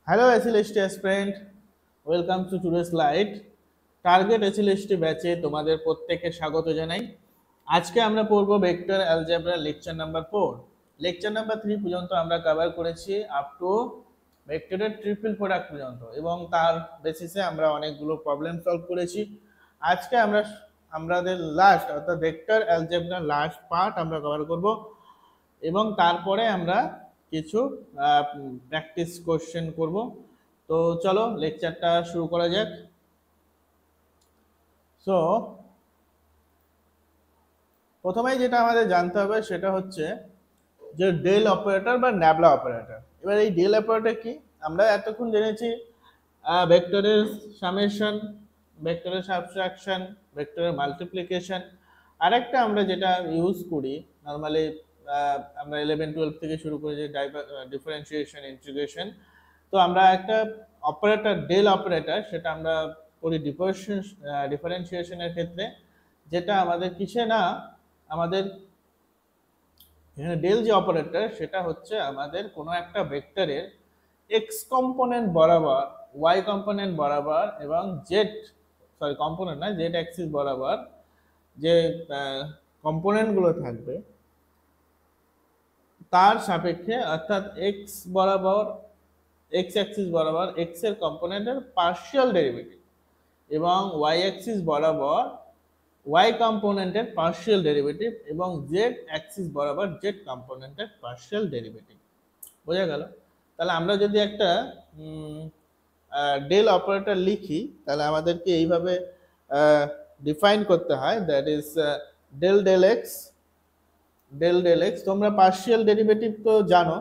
Hello SLST aspirant, welcome to today's slide. Target SLST ব্যাচে তোমাদের প্রত্যেককে স্বাগত জানাই। আজকে আমরা পড়ব vector algebra lecture number 4। Lecture number 3 পর্যন্ত আমরা কভার করেছি আপ টু ভেক্টরের ট্রিপল প্রোডাক্ট পর্যন্ত এবং তার বেসিসে আমরা অনেকগুলো প্রবলেম সলভ করেছি। আজকে আমাদের লাস্ট অর্থাৎ ভেক্টর অ্যালজেব্রা লাস্ট পার্ট আমরা কভার করব এবং তারপরে আমরা কিছু প্র্যাকটিস কোশ্চেন করব। তো চলো লেকচারটা শুরু করা যাক। সো প্রথমেই যেটা আমাদের জানতে হবে সেটা হচ্ছে যে ডেল অপারেটর বা ন্যাবলা অপারেটর। এবার এই ডেল অপারেটর কি? আমরা এতক্ষণ জেনেছি ভেক্টরের সামেশন, ভেক্টরের সাবট্রাকশন, ভেক্টরের মাল্টিপ্লিকেশন। আরেকটা আমরা যেটা ইউজ করি নর্মালি, আমরা 11-12 থেকে শুরু করে যে ডিফারেন্সিয়েশন, ইন্টিগ্রেশন। তো আমরা একটা অপারেটর ডেল অপারেটর সেটা আমরা করি ডিফারেন্সিয়েশনের ক্ষেত্রে, যেটা আমাদের কিসে না, আমাদের এখানে ডেল যে অপারেটর সেটা হচ্ছে আমাদের কোনো একটা ভেক্টরের এক্স কম্পোনেন্ট বরাবর, ওয়াই কম্পোনেন্ট বরাবর এবং কম্পোনেন্ট না, জেড অ্যাক্সিস বরাবর যে কম্পোনেন্টগুলো থাকবে তার সাপেক্ষে, অর্থাৎ এক্স বরাবর, এক্স অ্যাক্সিস বরাবর এক্স এর কম্পোনেন্টের পার্শিয়াল ডেরিভেটিভ এবং ওয়াই অ্যাক্সিস বরাবর ওয়াই কম্পোনেন্টের পার্শিয়াল ডেরিভেটিভ এবং জেড অ্যাক্সিস বরাবর জেড কম্পোনেন্টের পার্শিয়াল ডেরিভেটিভ। বোঝা গেল? তাহলে আমরা যদি একটা ডেল অপারেটর লিখি তাহলে আমাদেরকে এইভাবে ডিফাইন করতে হয়, that is del del X, del del X. তোমরা পার্শিয়াল ডেরিভেটিভ তো জানো,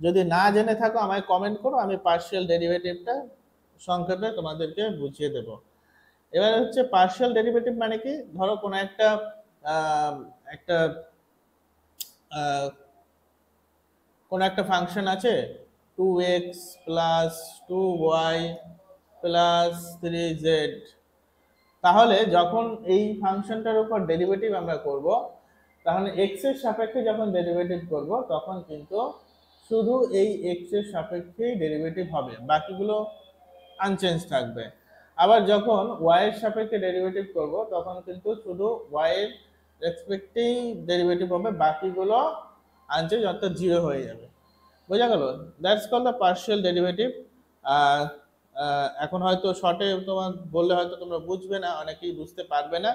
যদি না জেনে থাকো আমায় কমেন্ট করো, আমি পার্শিয়াল ডেরিভেটিভটা সংক্ষেপে তোমাদেরকে বুঝিয়ে দেব। এবার হচ্ছে পার্শিয়াল ডেরিভেটিভ মানে কি, ধরো কোনো একটা একটা কোনো একটা ফাংশন আছে 2x plus 2y plus 3z। তাহলে যখন এই ফাংশনটার উপর ডেরিভেটিভ আমরা করব, তাহলে x এর সাপেক্ষে যখন ডেরিভেটিভ করব তখন কিন্তু শুধু এই x এর সাপেক্ষেই ডেরিভেটিভ হবে, বাকিগুলো আনচেঞ্জ থাকবে। আবার যখন y এর সাপেক্ষে ডেরিভেটিভ করব তখন কিন্তু শুধু y এর রেসপেক্টেই ডেরিভেটিভ হবে, বাকিগুলো আনচেঞ্জ অর্থাৎ জিরো হয়ে যাবে। বোঝা গেল? That's call the partial derivative. এখন হয়তো শর্টে তোমার বললে হয়তো তোমরা বুঝবে না, অনেকেই বুঝতে পারবে না।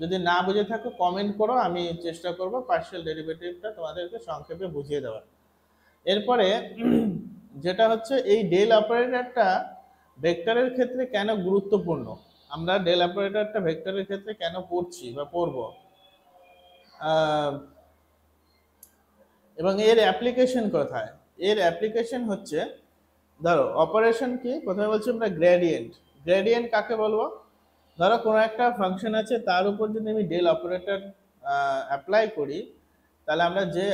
যদি না বুঝে থাকো কমেন্ট করো, আমি চেষ্টা করব পার্শিয়াল ডেরিভেটিভটা তোমাদেরকে সংক্ষেপে বুঝিয়ে দেওয়ার। এরপরে যেটা হচ্ছে এই ডেল অপারেটরটা ভেক্টরের ক্ষেত্রে কেন গুরুত্বপূর্ণ, আমরা ডেল অপারেটরটা ভেক্টরের ক্ষেত্রে কেন পড়ছি বা পড়ব, এবং এর অ্যাপ্লিকেশন কোথায়? এর অ্যাপ্লিকেশন হচ্ছে, ধরো অপারেশন কি, প্রথমে বলছি আমরা গ্রেডিয়েন্ট। গ্রেডিয়েন্ট কাকে বলবো? ধরো কোনো একটা ফাংশন আছে, তার উপর যদি আমি ডেল অপারেটর অ্যাপ্লাই করি তাহলে আমরা যে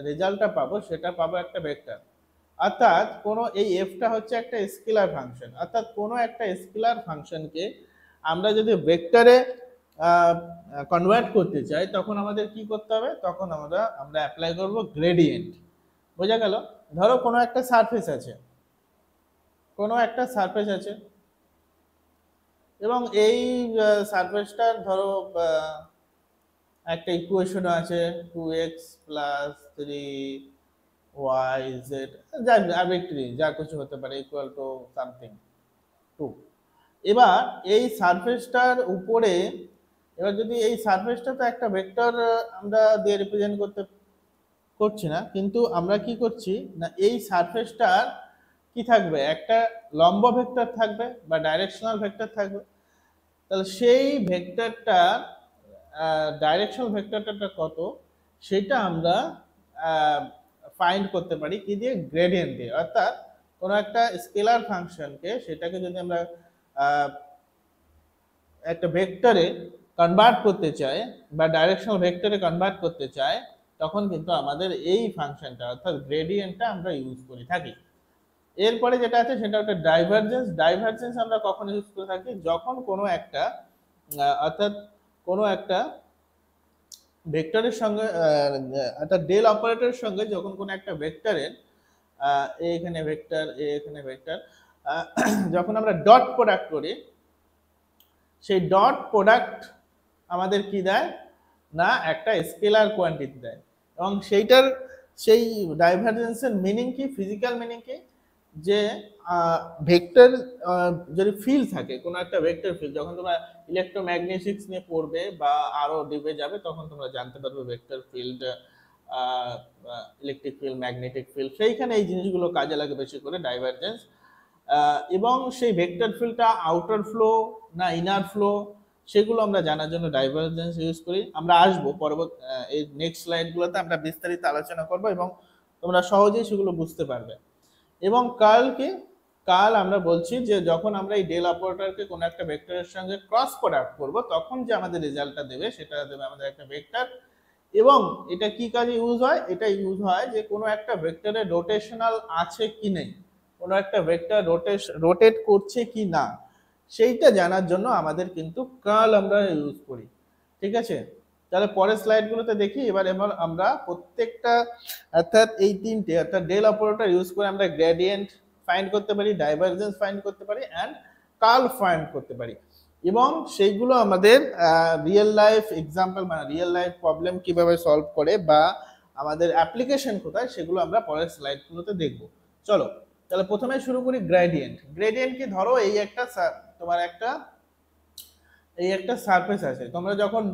রেজাল্টটা পাবো সেটা পাবো একটা ভেক্টর। অর্থাৎ কোনো এই এফটা হচ্ছে একটা স্কেলার ফাংশন, অর্থাৎ কোনো একটা স্কেলার ফাংশনকে আমরা যদি ভেক্টরে কনভার্ট করতে চাই তখন আমাদের কি করতে হবে, তখন আমরা অ্যাপ্লাই করব গ্রেডিয়েন্ট। বোঝা গেল? ধরো কোনো একটা সারফেস আছে, কোনো একটা সারফেস আছে এবং এই সারফেসটার ধরো একটা ইকুয়েশন আছে 2x প্লাস 3y z, যা আরবিট্রারি যা কিছু হতে পারে, ইকুয়াল টু সামথিং 2। এবার এই সারফেসটার উপরে, এবার যদি এই সারফেসটা তো একটা ভেক্টর আমরা দিয়ে রিপ্রেজেন্ট করছি না, কিন্তু আমরা কি করছি না, এই সারফেসটার কি থাকবে, একটা লম্ব ভেক্টর থাকবে বা ডাইরেকশনাল ভেক্টর থাকবে। তাহলে সেই ভেক্টরটা ডাইরেকশনাল ভেক্টরটা কত সেটা আমরা ফাইন্ড করতে পারি কি দিয়ে, গ্রেডিয়েন্ট দিয়ে। অর্থাৎ কোনো একটা স্কেলার ফাংশনকে সেটাকে যদি আমরা একটা ভেক্টরে কনভার্ট করতে চাই বা ডাইরেকশনাল ভেক্টরে কনভার্ট করতে চাই তখন কিন্তু আমাদের এই ফাংশনটা অর্থাৎ গ্রেডিয়েন্টটা আমরা ইউজ করে থাকি। এরপরে যেটা আছে সেটা হচ্ছে ডাইভারজেন্স। ডাইভারজেন্স আমরা কখন ইউজ করে থাকি, যখন কোনো একটা অর্থাৎ কোনো একটা ভেক্টরের সঙ্গে অর্থাৎ ডেল অপারেটরের সঙ্গে যখন কোনো একটা ভেক্টরের এ এখানে ভেক্টর, এ এখানে ভেক্টর। যখন আমরা ডট প্রোডাক্ট করি, সেই ডট প্রোডাক্ট আমাদের কি দেয় না, একটা স্কেলার কোয়ান্টিটি দেয়। এবং সেই ডাইভারজেন্সের মিনিং কি, ফিজিক্যাল মিনিং কি, যে ভেক্টর যদি ফিল্ড থাকে, কোনো একটা ভেক্টর ফিল্ড, যখন তোমরা ইলেকট্রোম্যাগনেটিক্স নিয়ে পড়বে বা আরো ডিপে যাবে, তখন তোমরা জানতে পারবে vector field, electric field, magnetic field, সেইখানে এই জিনিসগুলো কাজে লাগে বেশি করে, ডাইভারজেন্স। এবং সেই ভেক্টর ফিল্ডটা আউটার ফ্লো না ইনার ফ্লো, সেগুলো আমরা জানার জন্য ডাইভারজেন্স ইউজ করি। আমরা আসবো পরবর্তী এই নেক্সট স্লাইডগুলোতে আমরা বিস্তারিত আলোচনা করব এবং তোমরা সহজেই সেগুলো বুঝতে পারবে। এবং কার্ল কি, কার্ল আমরা বলছি যে যখন আমরা এই ডেল অপারেটরকে কোনো একটা ভেক্টরের সঙ্গে ক্রস প্রোডাক্ট করব, তখন যে আমাদের রেজাল্টটা দেবে সেটা দেবে আমাদের একটা ভেক্টর। এবং এটা কি কাজে ইউজ হয়, এটা ইউজ হয় যে কোনো একটা ভেক্টরের রোটেশনাল আছে কি নেই, কোনো একটা ভেক্টর রোটেট করছে কি না, সেইটা জানার জন্য আমাদের কিন্তু কার্ল আমরা ইউজ করি। ঠিক আছে, তাহলে পরের স্লাইডগুলোতে দেখি। এবার আমরা প্রত্যেকটা, অর্থাৎ এই তিনটে, অর্থাৎ ডেল অপারেটর ইউজ করে আমরা গ্রেডিয়েন্ট ফাইন্ড করতে পারি, ডাইভারজেন্স ফাইন্ড করতে পারি, অ্যান্ড কার্ল ফাইন্ড করতে পারি। এবং সেইগুলো আমাদের রিয়েল লাইফ এক্সাম্পল, মানে রিয়েল লাইফ প্রবলেম কিভাবে সলভ করে বা আমাদের অ্যাপ্লিকেশন কোথায়, সেগুলো আমরা পরের স্লাইডগুলোতে দেখব। চলো তাহলে প্রথমে শুরু করি গ্রেডিয়েন্ট। গ্রেডিয়েন্ট কি, ধরো এই একটা তোমার এই একটা সারফেস আছে, তোমরা যখন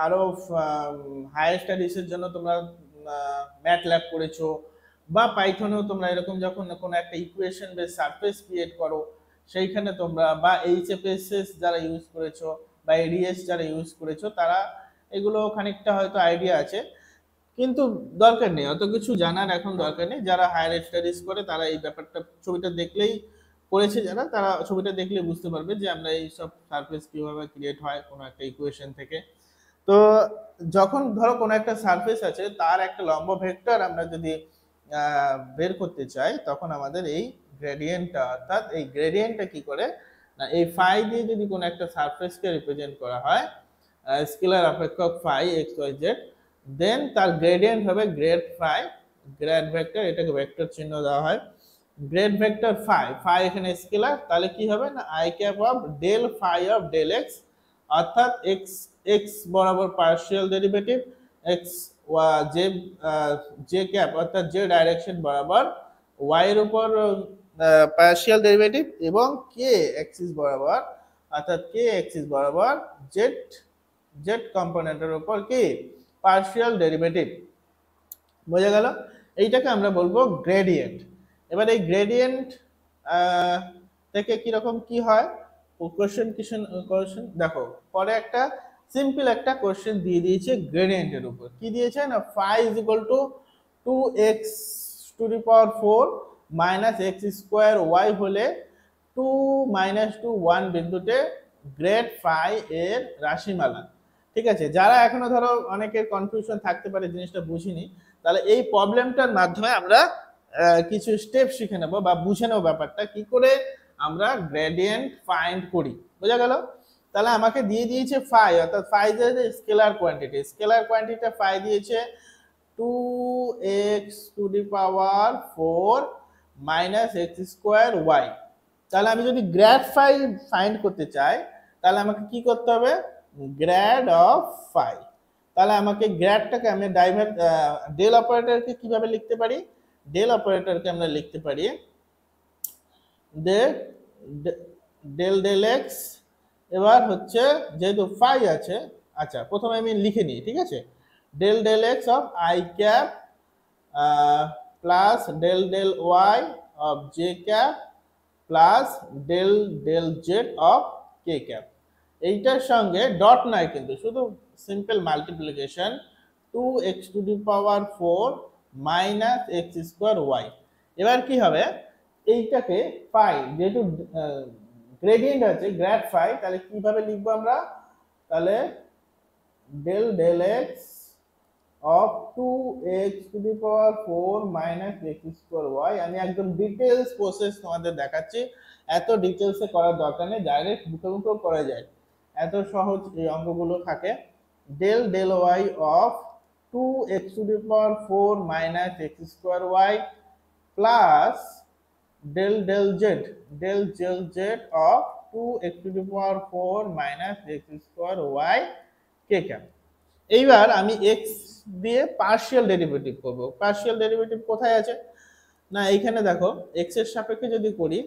আরো হায়ার স্টাডিজের জন্য তোমরা ম্যাটল্যাব করেছো বা পাইথনেও তোমরা এরকম যখন কোনো একটা ইকুয়েশন বেস সারফেস ক্রিয়েট করো, সেইখানে তোমরা বা এইচএফএসএস যারা ইউজ করেছো বা এডিএস যারা ইউজ করেছো, তারা এগুলো খানিকটা হয়তো আইডিয়া আছে, কিন্তু দরকার নেই অত কিছু জানার, এখন দরকার নেই। যারা হায়ার স্টাডিজ করে তারা এই ব্যাপারটা, ছবিটা দেখলেই, করেছে যারা, তারা ছবিটা দেখলে বুঝতে পারবে যে আমরা এই সব সারফেস কিভাবে ক্রিয়েট হয় কোনো একটা ইকুয়েশন থেকে। তো যখন ধরো কোনো একটা সারফেস আছে, তার একটা লম্ব ভেক্টর আমরা যদি বের করতে চাই, তখন আমাদের এই গ্রেডিয়েন্টটা, অর্থাৎ এই গ্রেডিয়েন্টটা কি করে না, এই ফাই দিয়ে যদি কোনো একটা সারফেসকে রিপ্রেজেন্ট করা হয়, স্কেলার অপেক্ষক phi X Y Z, then তার গ্রেডিয়েন্ট হবে গ্রেড ফাই, গ্রেড ভেক্টর, এটাকে ভেক্টর চিহ্ন দেওয়া হয়, গ্রেড ভেক্টর ফাই, ফাই এখানে স্কেলার, তাহলে কি হবে না, I cap of del phi of del X, অর্থাৎ এক্স এক্স বরাবর partial derivative, X J J cap অর্থাৎ যে ডাইরেকশন বরাবর ওয়াই এর উপর পার্শিয়াল ডেরিভেটিভ, এবং কে অ্যাক্সিস বরাবর, অর্থাৎ কে অ্যাক্সিস বরাবর জেড জেড কম্পোনেন্টের উপর কি পার্শিয়াল ডেরিভেটিভ। বোঝা গেল? এইটাকে আমরা বলবো গ্রেডিয়েন্ট। এবার এই গ্রেডিয়েন্ট থেকে কিরকম কি হয়, কোশ্চেন দেখো, পরে একটা সিম্পল একটা কোশ্চেন দিয়ে দিয়েছে গ্রেডিয়েন্টের উপর। কি দিয়েছে না, phi is equal to 2x to the power 4 minus X square Y হলে 2 মাইনাস 2 1 বিন্দুতে গ্রেড ফাই এর রাশিমালা। ঠিক আছে, যারা এখনো ধরো অনেকের কনফিউশন থাকতে পারে, জিনিসটা বুঝিনি, তাহলে এই প্রবলেমটার মাধ্যমে আমরা কিছু স্টেপ শিখে নেবো বা বুঝে নেবো ব্যাপারটা কি করে আমরা গ্রেডিয়েন্ট ফাইন্ড করি। বোঝা গেল? তাহলে আমাকে দিয়ে দিয়েছে ফাই, অর্থাৎ ফাই যে স্কেলার কোয়ান্টিটি, স্কেলার কোয়ান্টিটিটা ফাই দিয়েছে 2x to the power 4 minus X square Y. তাহলে আমি যদি গ্র্যাড ফাই ফাইন্ড করতে চাই, তাহলে আমাকে কি করতে হবে, গ্র্যাড অফ ফাই। তাহলে আমাকে গ্র্যাডটাকে আমি ডেল অপারেটরকে কিভাবে লিখতে পারি, ডেল অপারেটরকে আমরা লিখতে পারি ডেল ডেল এক্স। এবার হচ্ছে যেহেতু ফাই আছে, আচ্ছা প্রথমে আমি লিখে নিই, ঠিক আছে, del del X of I cap plus del del Y of J cap plus del del Z of K cap. এইটার সঙ্গে ডট নাই কিন্তু, শুধু simple multiplication 2x to the power 4 minus X square Y. এবার কি হবে, এইটাকে phi, যেহেতু গ্রেডিয়েন্ট আছে গ্র্যাড ফাই, তাহলে কিভাবে লিখবো আমরা, তাহলে del del X of 2x to the power 4 minus X square Y. আমি একদম ডিটেলস প্রসেস তোমাদের দেখাচ্ছি, এত ডিটেলসে করার দরকার নেই, ডাইরেক্ট মুখে মুখেও করা যায়, এত সহজ এই অঙ্কগুলো থাকে। Del del Y of 2x to the power 4 minus X square Y plus del z of 2x to the power 4 minus x square y k cap। এইবার আমি x দিয়ে পার্শিয়াল ডেরিভেটিভ করব। পার্শিয়াল ডেরিভেটিভ কোথায় আছে? না এইখানে দেখো, x এর সাপেক্ষে যদি করি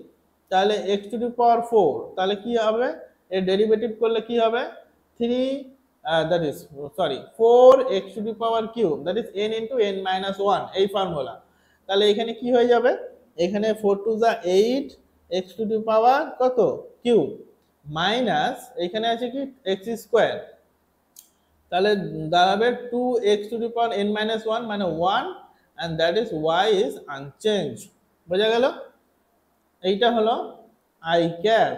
তাহলে x টু দি পাওয়ার 4, তাহলে কি হবে? এর ডেরিভেটিভ করলে কি হবে? 3 that is 4x two the power cube, that is n into n minus 1, এই ফর্মুলা। তাহলে এখানে কি হয়ে যাবে? এখানে 4 টু যা 8 x টু দি পাওয়ার কত কিউব মাইনাস এখানে আছে কি x স্কয়ার, তাহলে দাঁড়াবে 2x to the power n minus 1 মানে 1, and that is y is unchanged। বোঝা গেল? এইটা হলো i ক্যাপ।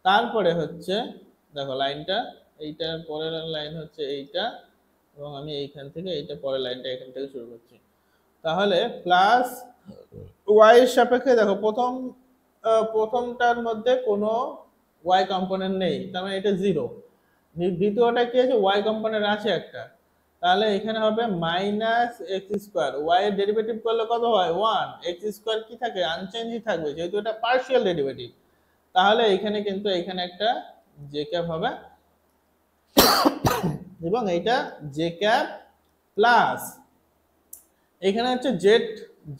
তারপরে হচ্ছে দেখো লাইনটা, এইটার পরের লাইন হচ্ছে এইটা, এবং আমি এইখান থেকে এইটা পরের লাইনটা এখান থেকে শুরু করছি। তাহলে প্লাস y এর সাপেক্ষে দেখো প্রথমটার মধ্যে কোনো y কম্পোনেন্ট নেই, তার মানে এটা 0। দ্বিতীয়টা কি আছে? y কম্পোনেন্ট আছে একটা, তাহলে এখানে হবে মাইনাস এক্স স্কোয়ার। ওয়াই এর ডেরিভেটিভ করলে কত হয়? 1। এক্স স্কোয়ার কি থাকে? আনচেঞ্জই থাকবে, যেহেতু এটা পার্শিয়াল ডেরিভেটিভ। তাহলে এখানে কিন্তু এখানে একটা জে ক্যাপ হবে, এবং এইটা জে ক্যাপ প্লাস এখানে হচ্ছে জেড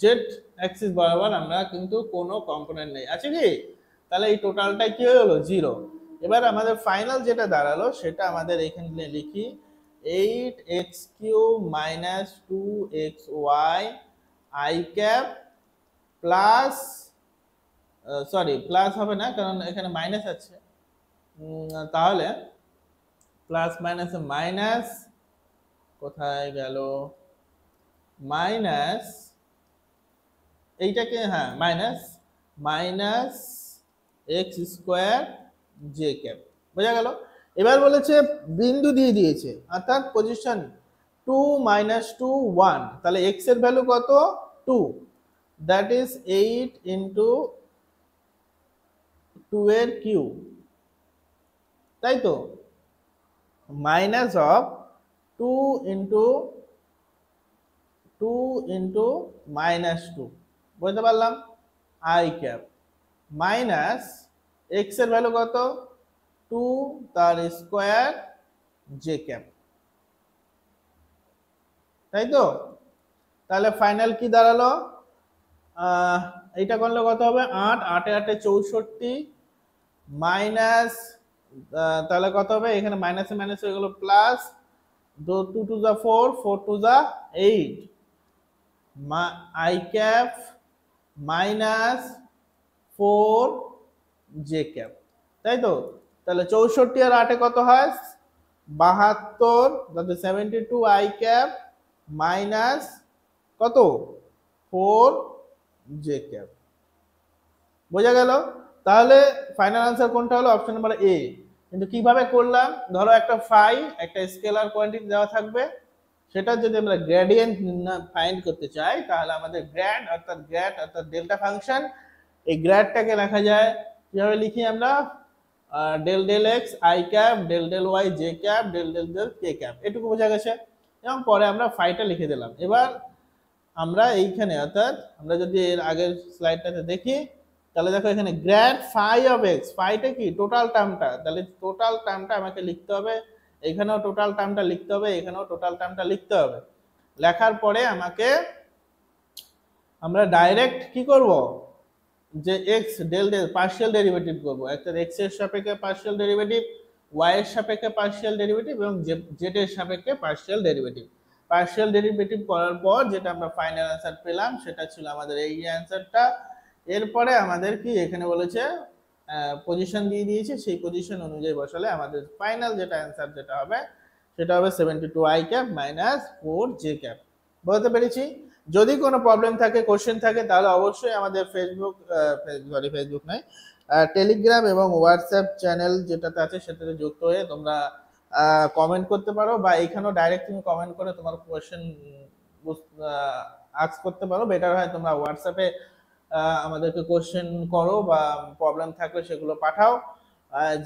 জেড অ্যাক্সিস বরাবর আমরা কিন্তু কোনো কম্পোনেন্ট নেই, আছে কি? তাহলে এই টোটালটা কি হয়ে গেল? 0। এবার আমাদের ফাইনাল যেটা দাঁড়ালো সেটা আমাদের এখানে লিখি 8x cube minus 2xy i cap plus, plus হবে না কারণ এখানে মাইনাস আছে, তাহলে প্লাস মাইনাসে মাইনাস, কোথায় গেল মাইনাস, এইটাকে হ্যাঁ minus X square J cap. বোঝা গেল? এবার বলেছে বিন্দু দিয়ে দিয়েছে, অর্থাৎ পজিশন 2 মাইনাস 2 1, তাহলে এক্স এর ভ্যালু কত? 2, দ্যাট ইজ 8 ইন্টু 2 এর কিউব, তাই তো, মাইনাস অফ 2 ইন্টু মাইনাস 2, বুঝতে পারলাম, আই ক্যাপ মাইনাস এক্স এর ভ্যালু কত? 2 তার স্কোয়ার জে ক্যাপ, তাই তো। তাহলে ফাইনাল কি দাঁড়ালো? এইটা করলে কত হবে? 8 8 8 64 মাইনাস, তাহলে কত হবে? এখানে মাইনাসে মাইনাস হয়ে গেল প্লাস, 2 টু যা 4 4 টু যা 8 I cap minus 4 J cap, তাই তো। তাহলে 64 আর 8 কত হয়? 72, তাহলে 72 আই ক্যাপ মাইনাস কত? 4 জে ক্যাপ। বোঝা গেল? তাহলে ফাইনাল আনসার কোনটা হলো? Option number A. কিন্তু কিভাবে করলাম? ধরো একটা ফাই, একটা স্কেলার কোয়ান্টিটি দেওয়া থাকবে, সেটা যদি আমরা গ্রেডিয়েন্ট ফাইন্ড করতে চাই তাহলে আমাদের গ্র্যাড অর্থাৎ ডেল্টা ফাংশন, এই গ্র্যাডটাকে লেখা যায় কিভাবে? লিখি আমরা del del X I cap, del del Y J cap, del del del K cap, এটুকু বোঝা গেছে। এবং পরে আমরা ফাইটা লিখে দিলাম। এবার আমরা এইখানে, অর্থাৎ আমরা যদি এর আগের স্লাইডটাতে দেখি তাহলে দেখো এখানে গ্র্যাড ফাই অফ এক্স, ফাইটা কি? টোটাল টার্মটা, তাহলে টোটাল টার্মটা আমাকে লিখতে হবে, এখানেও টোটাল টার্মটা লিখতে হবে, এখানেও টোটাল টার্মটা লিখতে হবে। লেখার পরে আমরা ডাইরেক্ট কি করব? যে X del del partial derivative করব, একটা এক্স এর সাপেক্ষে পার্শিয়াল ডেরিভেটিভ, ওয়াই এর সাপেক্ষে পার্শিয়াল ডেরিভেটিভ এবং জেড এর সাপেক্ষে পার্শিয়াল ডেরিভেটিভ। পার্শিয়াল ডেরিভেটিভ করার পর যেটা আমরা ফাইনাল অ্যান্সার পেলাম সেটা ছিল আমাদের এই অ্যান্সারটা। এরপরে আমাদের কি এখানে বলেছে পজিশন দিয়ে দিয়েছে, সেই পজিশন অনুযায়ী বসালে আমাদের ফাইনাল যেটা অ্যান্সার যেটা হবে সেটা হবে 72 I cap minus 4 J cap. বলতে পেরেছি? যদি কোনো প্রবলেম থাকে, কোশ্চেন থাকে, তাহলে অবশ্যই আমাদের ফেসবুক নয়, টেলিগ্রাম এবং হোয়াটসঅ্যাপ চ্যানেল যেটাতে আছে সেটাতে যুক্ত হয়ে তোমরা কমেন্ট করতে পারো, বা এখানেও ডাইরেক্ট তুমি কমেন্ট করে তোমার কোশ্চেন আস্ক করতে পারো। বেটার হয় তোমরা হোয়াটসঅ্যাপে আমাদেরকে কোশ্চেন করো, বা প্রবলেম থাকলে সেগুলো পাঠাও,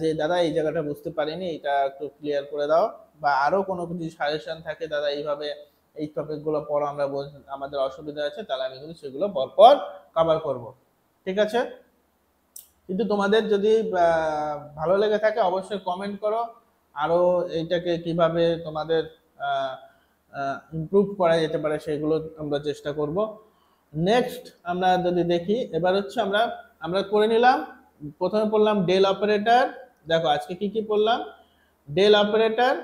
যে দাদা এই জায়গাটা বুঝতে পারিনি, এটা একটু ক্লিয়ার করে দাও, বা আরো কোনো কিছু সাজেশন থাকে দাদা এইভাবে এই টপিকগুলো পড়ো, আমরা আমাদের অসুবিধা আছে, তাহলে আমি কিন্তু সেগুলো পরপর কভার করব, ঠিক আছে? কিন্তু তোমাদের যদি ভালো লেগে থাকে অবশ্যই কমেন্ট করো, আরো এইটাকে কিভাবে তোমাদের ইমপ্রুভ করা যেতে পারে সেগুলো আমরা চেষ্টা করব। নেক্সট আমরা যদি দেখি, এবার হচ্ছে আমরা আমরা করে নিলাম, প্রথমে পড়লাম ডেল অপারেটর। দেখো আজকে কি কি পড়লাম, ডেল অপারেটর।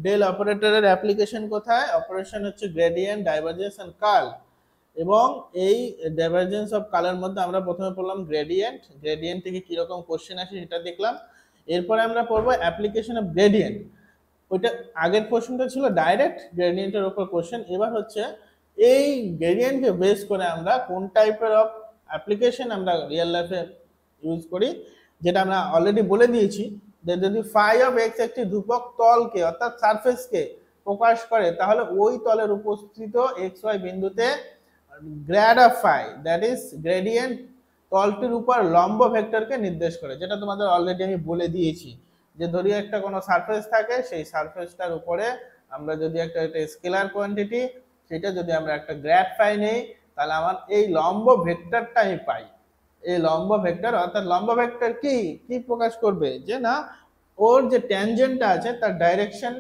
ডেল অপারেটরের অ্যাপ্লিকেশন কোথায়? অপারেশন হচ্ছে গ্রেডিয়েন্ট, ডাইভারজেন্স এন্ড কার্ল। এবং এই ডাইভারজেন্স অফ কার্লের মধ্যে আমরা প্রথমে পড়লাম গ্রেডিয়েন্ট, গ্রেডিয়েন্ট থেকে কিরকম কোশ্চেন আসে সেটা দেখলাম। এরপরে আমরা পড়বো অ্যাপ্লিকেশন অফ গ্রেডিয়েন্ট। ওইটা আগের কোশ্চেনটা ছিল ডাইরেক্ট গ্রেডিয়েন্টের উপর কোশ্চেন, এবার হচ্ছে এই গ্রেডিয়েন্টকে বেস করে আমরা কোন টাইপের অফ অ্যাপ্লিকেশন আমরা রিয়েল লাইফে ইউজ করি, যেটা আমরা অলরেডি বলে দিয়েছি যে যদি ফাই অফ এক্স একটি ধ্রুবক তলকে অর্থাৎ সারফেসকে প্রকাশ করে, তাহলে ওই তলের উপস্থিত এক্স ওয়াই বিন্দুতে grad of phi that is gradient তলটির উপর লম্ব ভেক্টরকে নির্দেশ করে, যেটা তোমাদের অলরেডি আমি বলে দিয়েছি যে ধরি একটা কোনো সারফেস থাকে, সেই সারফেসটার উপরে আমরা যদি একটা স্কেলার কোয়ান্টিটি, সেটা যদি আমরা একটা গ্র্যাড ফাই নেই, তাহলে আমার এই লম্ব ভেক্টরটা আমি পাই। এই লম্ব ভেক্টর অর্থাৎ লম্ব ভেক্টর কি কি প্রকাশ করবে, যে না ওর যে ট্যানজেন্টটা আছে তার ডাইরেকশন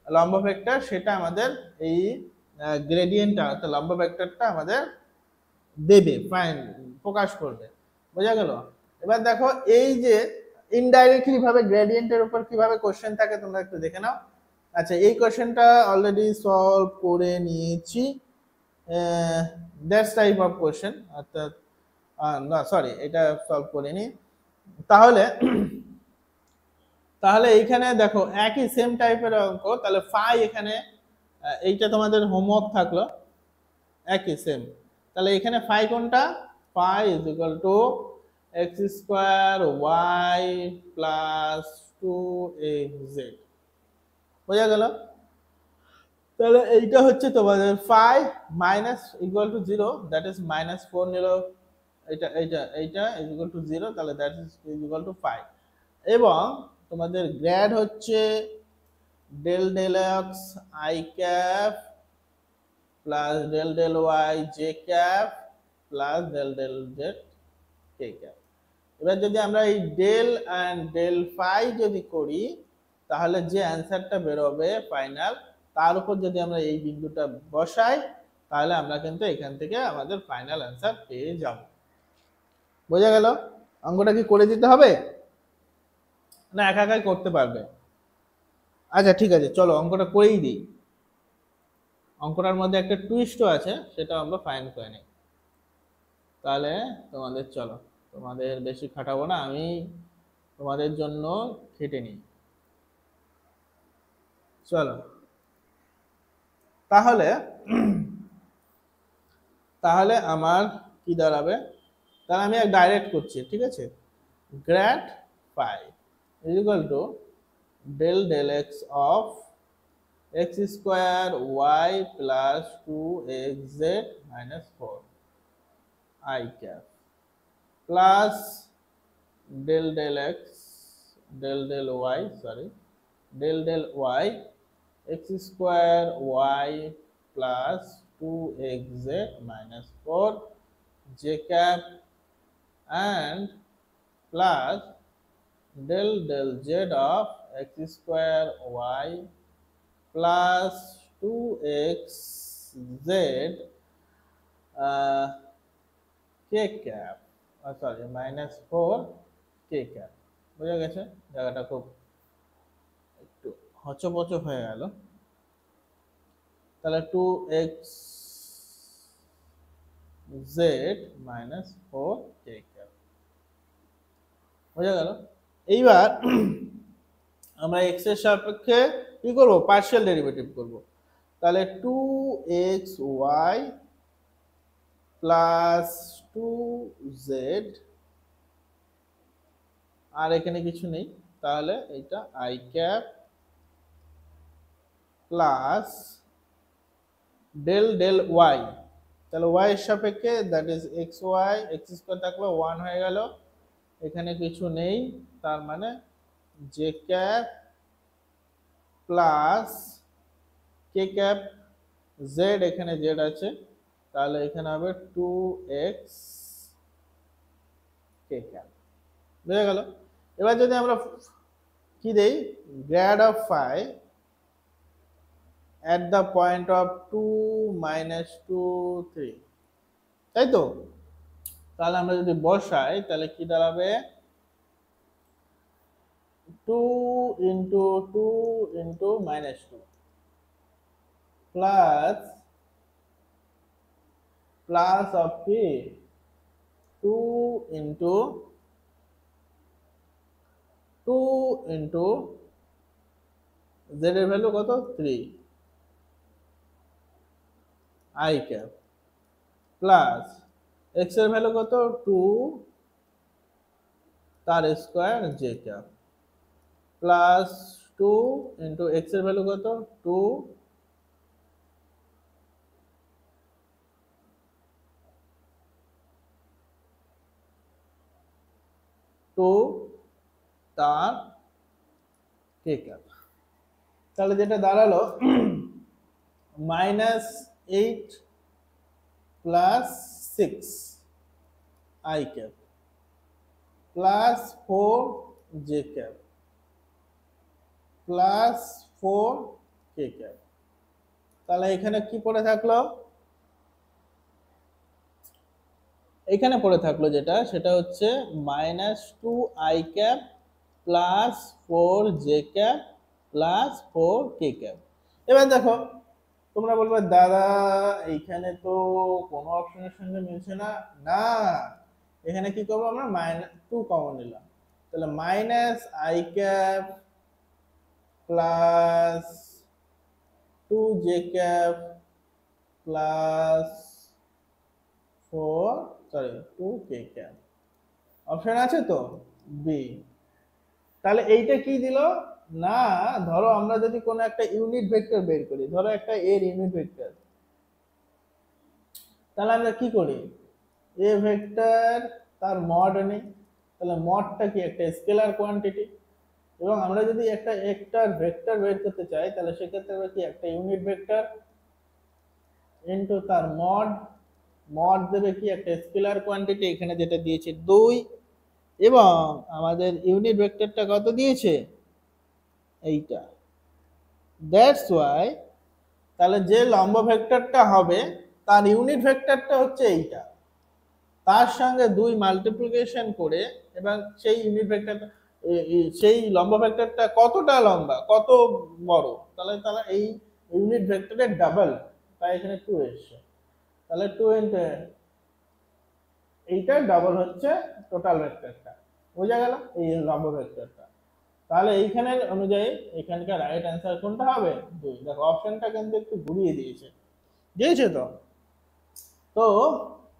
লম্ব ভেক্টর, সেটা আমাদের এই গ্রেডিয়েন্টটা অর্থাৎ লম্ব ভেক্টরটা আমাদের দেবে, ফাইন প্রকাশ করবে। বোঝা গেল? এবার দেখো এই যে ইনডাইরেক্টলি ভাবে গ্রেডিয়েন্টের উপর কিভাবে কোশ্চেন থাকে তোমরা একটু দেখে নাও। আচ্ছা এই কোশ্চেনটা অলরেডি সলভ করে নিয়েছি, দ্যাটস টাইপ অফ কোশ্চেন, অর্থাৎ না সরি এটা সলভ করিনি। তাহলে তাহলে এইখানে দেখো একই সেম টাইপের অঙ্ক, তাহলে ফাই এখানে এইটা তোমাদের হোমওয়ার্ক থাকলো, একই সেম। তাহলে এখানে ফাই কোনটা? Phi is equal to X square Y plus 2xz। বোঝা গেল? তাহলে এইটা হচ্ছে তোমাদের phi minus equal to 0, that is -4 নিল, এটা এইটা এইটা ইজ ইকুয়াল টু 0, তাহলে that is equal to phi. এবং তোমাদের গ্র্যাড হচ্ছে del del X I cap plus del del Y J cap plus del del Z K cap. এবার যদি আমরা এই ডেল অ্যান্ড ডেল ফাই যদি করি, তাহলে যে অ্যান্সারটা বেরোবে ফাইনাল, তার উপর যদি আমরা এই বিন্দুটা বসাই, তাহলে আমরা কিন্তু এখান থেকে আমাদের ফাইনাল অ্যান্সার পেয়ে যাব। বোঝা গেল? অঙ্কটা কি করে দিতে হবে না একা একাই করতে পারবে? আচ্ছা ঠিক আছে, চলো অঙ্কটা করেই দিই। অঙ্কটার মধ্যে একটা টুইস্টও আছে, সেটা আমরা ফাইন করে নিই। তাহলে তোমাদের চলো, তোমাদের বেশি খাটাবো না, আমি তোমাদের জন্য খেটে নিই। চলো তাহলে তাহলে আমার কি দাঁড়াবে, তাহলে আমি এক ডাইরেক্ট করছি, ঠিক আছে? Grad phi is equal to del del X of X square Y plus 2xz minus 4 I cap plus del del X del del Y sorry del del Y X square Y plus 2xz minus 4 j cap and plus del del z of x square y plus 2xz k cap sorry minus 4 k cap। বুঝা গেছে? জায়গাটা খুব একটু hotchpotch হয়ে গেল। তাহলে 2xz minus 4 k cap। বুঝা গেল? এইবার আমরা x এর সাপেক্ষে কি করব? পার্শিয়াল ডেরিভেটিভ করব। তাহলে 2xy প্লাস 2z আর এখানে কিছু নেই, তাহলে এটা i cap plus del del Y, তাহলে y এর সাপেক্ষে that is xy, x square থাকলো 1 হয়ে গেল, এখানে কিছু নেই, তার মানে j cap plus k cap Z, এখানে জেড আছে, তাহলে এখানে হবে 2x কে ক্যাপ। বুঝা গেল? এবার যদি আমরা কি দেই, grad of phi at the point of 2 minus 2 3, তাই তো? তাহলে আমরা যদি বসাই তাহলে কি দাঁড়াবে, 2 into 2 into minus 2 plus of কি 2 into z এর ভ্যালু কত 3 i ক্যাপ, প্লাস x এর ভ্যালু কত 2 তার square j cap, plus 2 into x এর ভ্যালু কত 2 তার k ক্যাপ। তাহলে যেটা দাঁড়ালো -8 plus 6 i cap plus 4 j cap plus 4 k cap. তাহলে এখানে কি পড়ে থাকলো, এখানে পড়ে থাকলো যেটা, সেটা হচ্ছে -2 i cap plus 4 j cap plus 4 k cap. এবার দেখো, তোমরা বলবে দাদা এইখানে তো কোনো অপশনের সঙ্গে মিলছে না। না, এখানে কি করবো আমরা, -2 কমন নিলাম, তাহলে -i cap plus 2 j cap plus 2 k cap. Option আছে তো বি। তাহলে এইটা কি দিল না, ধরো আমরা যদি কোনো একটা ইউনিট ভেক্টর বের করি, ধরো একটা এর ইউনিট ভেক্টর, তাহলে আমরা কি করি, এ ভেক্টর তার মড নেই, তাহলে মডটা কি একটা স্কেলার কোয়ান্টিটি, এবং আমরা যদি একটা ভেক্টর বের করতে চাই তাহলে সেক্ষেত্রে আমরা কি একটা ইউনিট ভেক্টর ইনটু তার মড দেবে কি একটা স্কেলার কোয়ান্টিটি, এখানে যেটা দিয়েছে 2, এবং আমাদের ইউনিট ভেক্টরটা কত দিয়েছে এইটা। দ্যাটস ওয়াই তাহলে যে লম্ব ভেক্টরটা হবে তার ইউনিট ভেক্টরটা হচ্ছে এইটা, তার সঙ্গে 2 মাল্টিপ্লিকেশন করে, এবং সেই ইউনিট ভেক্টরটা সেই লম্ব ভেক্টরটা কতটা লম্বা কত বড়, তাহলে তাহলে এই ইউনিট ভেক্টরের ডাবল, তাই এখানে 2 এসছে, তাহলে 2 ইনটু এইটা ডাবল হচ্ছে টোটাল ভেক্টরটা। বোঝা গেল এই লম্ব ভেক্টরটা। তাহলে এইখানের অনুযায়ী এখানকার রাইট অ্যান্সার কোনটা হবে 2। দেখো অপশনটা কিন্তু একটু ঘুরিয়ে দিয়েছে তো। তো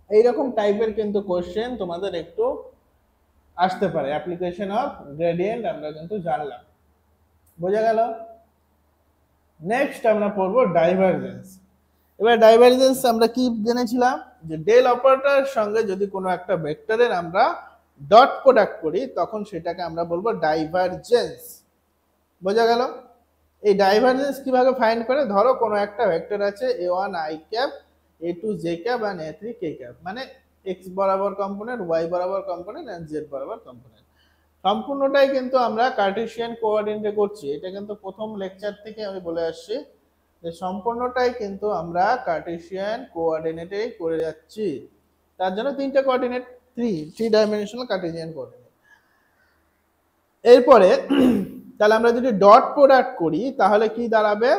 এইরকম টাইপের কিন্তু কোশ্চেন তোমাদের একটু আসতে পারে। অ্যাপ্লিকেশন অফ গ্রেডিয়েন্ট আমরা কিন্তু জানলাম, বোঝা গেল। নেক্সট আমরা পড়বো ডাইভারজেন্স। এবার ডাইভারজেন্স আমরা কি জেনেছিলাম, যে ডেল অপারেটরের সঙ্গে যদি কোনো একটা ভেক্টরের আমরা ডট প্রোডাক্ট করি তখন সেটাকে আমরা বলবো ডাইভারজেন্স। বোঝা গেল। এই ডাইভারজেন্স কিভাবে ফাইন্ড করে, ধরো কোনো একটা ভেক্টর আছে a1 i cap, a2 j cap and a3 k cap, মানে x বরাবর কম্পোনেন্ট, y বরাবর কম্পোনেন্ট and z বরাবর কম্পোনেন্ট। সম্পূর্ণটাই কিন্তু আমরা কার্টেসিয়ান কোঅর্ডিনেটে করছি, এটা কিন্তু প্রথম লেকচার থেকে আমি বলে আসছি যে সম্পূর্ণটাই কিন্তু আমরা কার্টেসিয়ান কোঅর্ডিনেটেই করে যাচ্ছি। তার জন্য 3টে কোঅর্ডিনেট, 3 ডাইমেনশনাল কার্টেসিয়ান কোঅর্ডিনেট। এরপরে তাহলে আমরা যদি ডট প্রোডাক্ট করি তাহলে কি দাঁড়াবে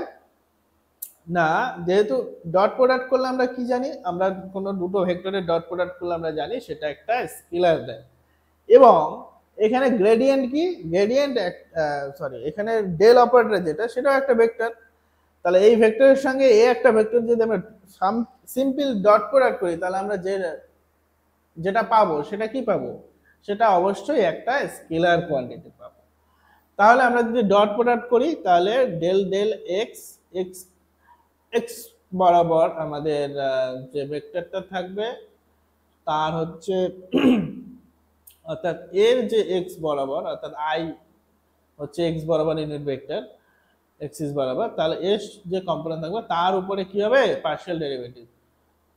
না, যেহেতু ডট প্রোডাক্ট করলে আমরা কি জানি, আমরা কোনো দুটো ভেক্টরের ডট প্রোডাক্ট করলে আমরা জানি সেটা একটা স্কেলার দেয়, এবং এখানে গ্রেডিয়েন্ট কি, গ্রেডিয়েন্ট এখানে ডেল অপারেটর যেটা সেটাও একটা ভেক্টর। তাহলে এই ভেক্টরের সঙ্গে এই একটা ভেক্টর যদি আমরা সিম্পল ডট প্রোডাক্ট করি তাহলে আমরা যেটা পাবো সেটা কি পাবো, সেটা অবশ্যই একটা স্কেলার কোয়ান্টিটি পাবো। তাহলে আমরা যদি ডট প্রোডাক্ট করি তাহলে del del X X X বরাবর আমাদের যে ভেক্টরটা থাকবে তার হচ্ছে অর্থাৎ এর যে এক্স বরাবর, অর্থাৎ আই হচ্ছে এক্স বরাবর ইউনিট ভেক্টর, এক্সিস বরাবর, তাহলে এস যে কম্পোনেন্ট থাকবে তার উপরে কি হবে পার্শিয়াল ডেরিভেটিভ,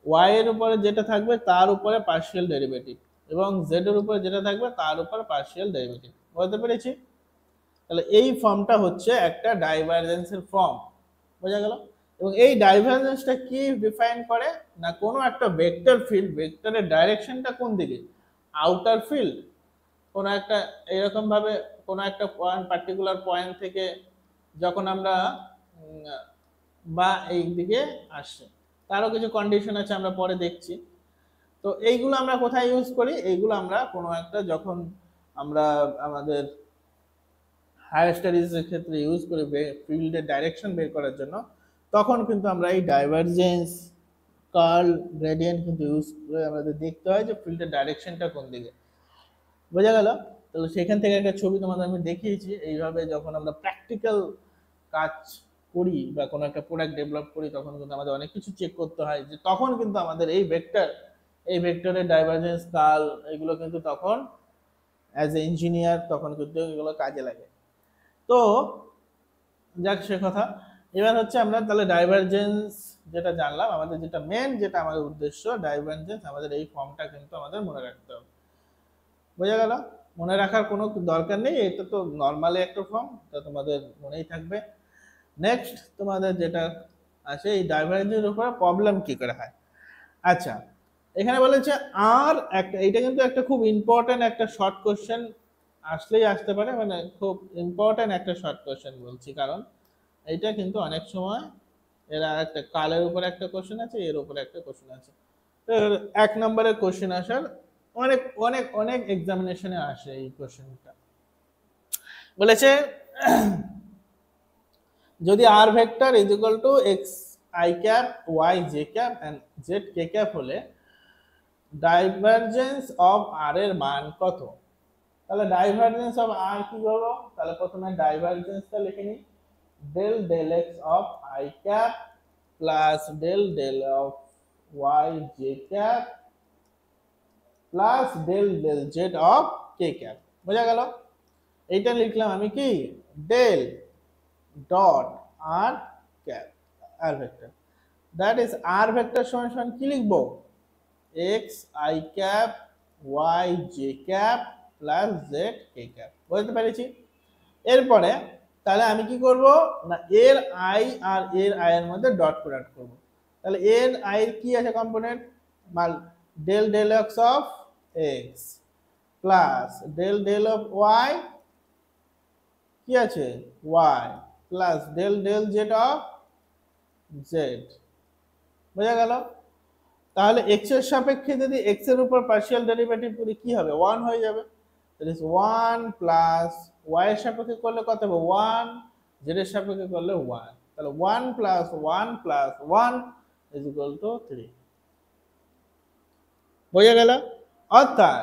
ওয়াই এর উপরে যেটা থাকবে তার উপরে পার্শিয়াল ডেরিভেটিভ, এবং জেড এর উপরে যেটা থাকবে তার উপরে পার্শিয়াল ডেরিভেটিভ। বুঝতে পেরেছি? তাহলে এই ফর্মটা হচ্ছে একটা ডাইভারজেন্সের ফর্ম। বোঝা গেল? এবং এই ডাইভারজেন্সটা কি ডিফাইন করে না, কোনো একটা ভেক্টর ফিল্ড, ভেক্টরের ডাইরেকশনটা কোন দিকে, আউটার ফিল্ড, কোনো একটা এরকম ভাবে কোনো একটা পয়েন্ট, পার্টিকুলার পয়েন্ট থেকে যখন আমরা বা এই দিকে আসছে, তারও কিছু কন্ডিশন আছে আমরা পরে দেখছি। তো এইগুলো আমরা কোথায় ইউজ করি, এইগুলো আমরা কোনো একটা যখন আমরা আমাদের হায়ার স্টাডিজের ক্ষেত্রে ইউজ করি ফিল্ডের ডাইরেকশন বের করার জন্য, তখন কিন্তু আমরা এই ডাইভারজেন্স, কার্ল, গ্রেডিয়েন্ট কিন্তু ইউজ করে আমাদের দেখতে হয় যে ফিল্ডের ডাইরেকশনটা কোন দিকে। বোঝা গেল? তাহলে সেখান থেকে একটা ছবি তোমাদের আমি দেখিয়েছি। এইভাবে যখন আমরা প্র্যাকটিক্যাল কাজ করি বা কোনো একটা প্রোডাক্ট ডেভেলপ করি, তখন কিন্তু আমাদের অনেক কিছু চেক করতে হয়, যে তখন কিন্তু আমাদের এই ভেক্টর, এই ভেক্টরের ডাইভারজেন্স, কার্ল, এগুলো কিন্তু তখন অ্যাজ এ ইঞ্জিনিয়ার তখন কিন্তু এগুলো কাজে লাগে। তো যাক সে কথা। এবার হচ্ছে আমরা তাহলে ডাইভারজেন্স যেটা জানলাম, আমাদের যেটা মেন, যেটা আমাদের উদ্দেশ্য ডাইভারজেন্স, আমাদের এই ফর্মটা কিন্তু আমাদের মনে রাখতে হবে। বোঝা গেল? মনে রাখার কোনো দরকার নেই, এটা তো নর্মালি একটা ফর্ম, তা তোমাদের মনেই থাকবে। নেক্সট তোমাদের যেটা আছে, এই ডাইভারজেন্সের উপর প্রবলেম কি করে হয়। আচ্ছা, এখানে বলেছে আর একটা, এটা কিন্তু একটা খুব ইম্পর্টেন্ট একটা শর্ট কোশ্চেন, আসলেই আসতে পারে, মানে খুব ইম্পর্টেন্ট একটা শর্ট কোশ্চেন বলছি, কারণ এইটা কিন্তু অনেক সময় এর একটা কালের উপরে একটা কোশ্চেন আছে, এর উপরে একটা কোশ্চেন আছে। তো এক নম্বরের কোশ্চেন আসার অনেক অনেক অনেক এক্সামিনেশনে আসে এই কোশ্চেনটা। বলেছে যদি R vector is equal to X I cap, Y J cap and Z K cap হলে ডাইভারজেন্স অফ আর এর মান কত। তাহলে ডাইভারজেন্স অফ আর কি হলো, তাহলে প্রথমে ডাইভারজেন্সটা লিখে নিই, del del x of I cap plus del del of y j cap plus del del z of k cap। বোঝা গেল? এইটা লিখলাম আমি কি, del dot r cap, r vector, that is r vector সমান সমান কি লিখবো, x I cap y j cap plus z k cap। বুঝতে পেরেছি? এরপরে তাহলে আমি কি করব না, এর আই আর এর আই এর মধ্যে ডট প্রোডাক্ট করব। তাহলে এর আই এর কি আছে component, del del X of X plus del del of Y, কি আছে Y, plus del del Z of Z. বোঝা গেল? তাহলে এক্স এর সাপেক্ষে যদি এক্স এর উপর পার্শিয়াল ডেরিভেটিভ করি কি হবে, 1 হয়ে যাবে। দ্যাট ইজ 1 প্লাস y এর সাপেক্ষে করলে কত হবে 1, z এর সাপেক্ষে করলে 1, তাহলে 1 plus 1 plus 1 is equal two 3। বোঝা গেল? অর্থাৎ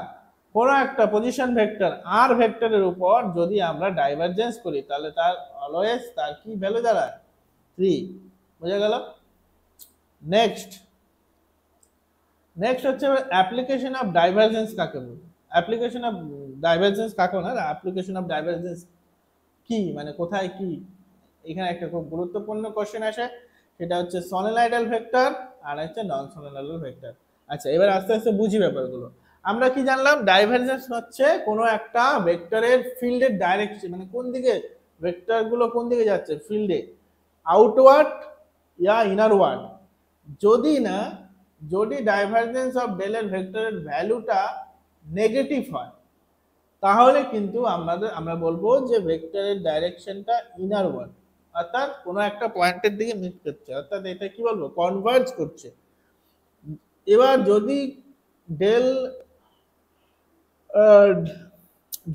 কোনো একটা পজিশন ভেক্টর আর ভেক্টরের উপর যদি আমরা ডাইভারজেন্স করি, তাহলে তার অলওয়েজ তার কি ভ্যালু দাঁড়ায় 3। বোঝা গেল? নেক্সট হচ্ছে অ্যাপ্লিকেশন অফ ডাইভারজেন্স কাকে বলে, অ্যাপ্লিকেশন অফ ডাইভারজেন্স কাকে না, অ্যাপ্লিকেশন অফ ডাইভারজেন্স কি, মানে কোথায় কি। এখানে একটা খুব গুরুত্বপূর্ণ কোশ্চেন আসে, সেটা হচ্ছে সলিনয়েডাল ভেক্টর আর হচ্ছে নন সলিনয়েডাল ভেক্টর। আচ্ছা, এবার আস্তে আস্তে বুঝি ব্যাপারগুলো। আমরা কি জানলাম, ডাইভারজেন্স হচ্ছে কোনো একটা ভেক্টরের ফিল্ডের ডাইরেকশন, মানে কোন দিকে ভেক্টরগুলো কোন দিকে যাচ্ছে ফিল্ডে, আউটওয়ার্ড ইয়া ইনারওয়ার্ড। যদি ডাইভারজেন্স অফ ডেল এর ভেক্টরের ভ্যালুটা নেগেটিভ হয়, তাহলে কিন্তু আমরা বলবো যে ভেক্টরের ডাইরেকশনটা ইনারওয়ার্ড, অর্থাৎ কোনো একটা পয়েন্টের দিকে মিট করছে, অর্থাৎ এটা কি বলবো, কনভার্জ করছে। এবার যদি del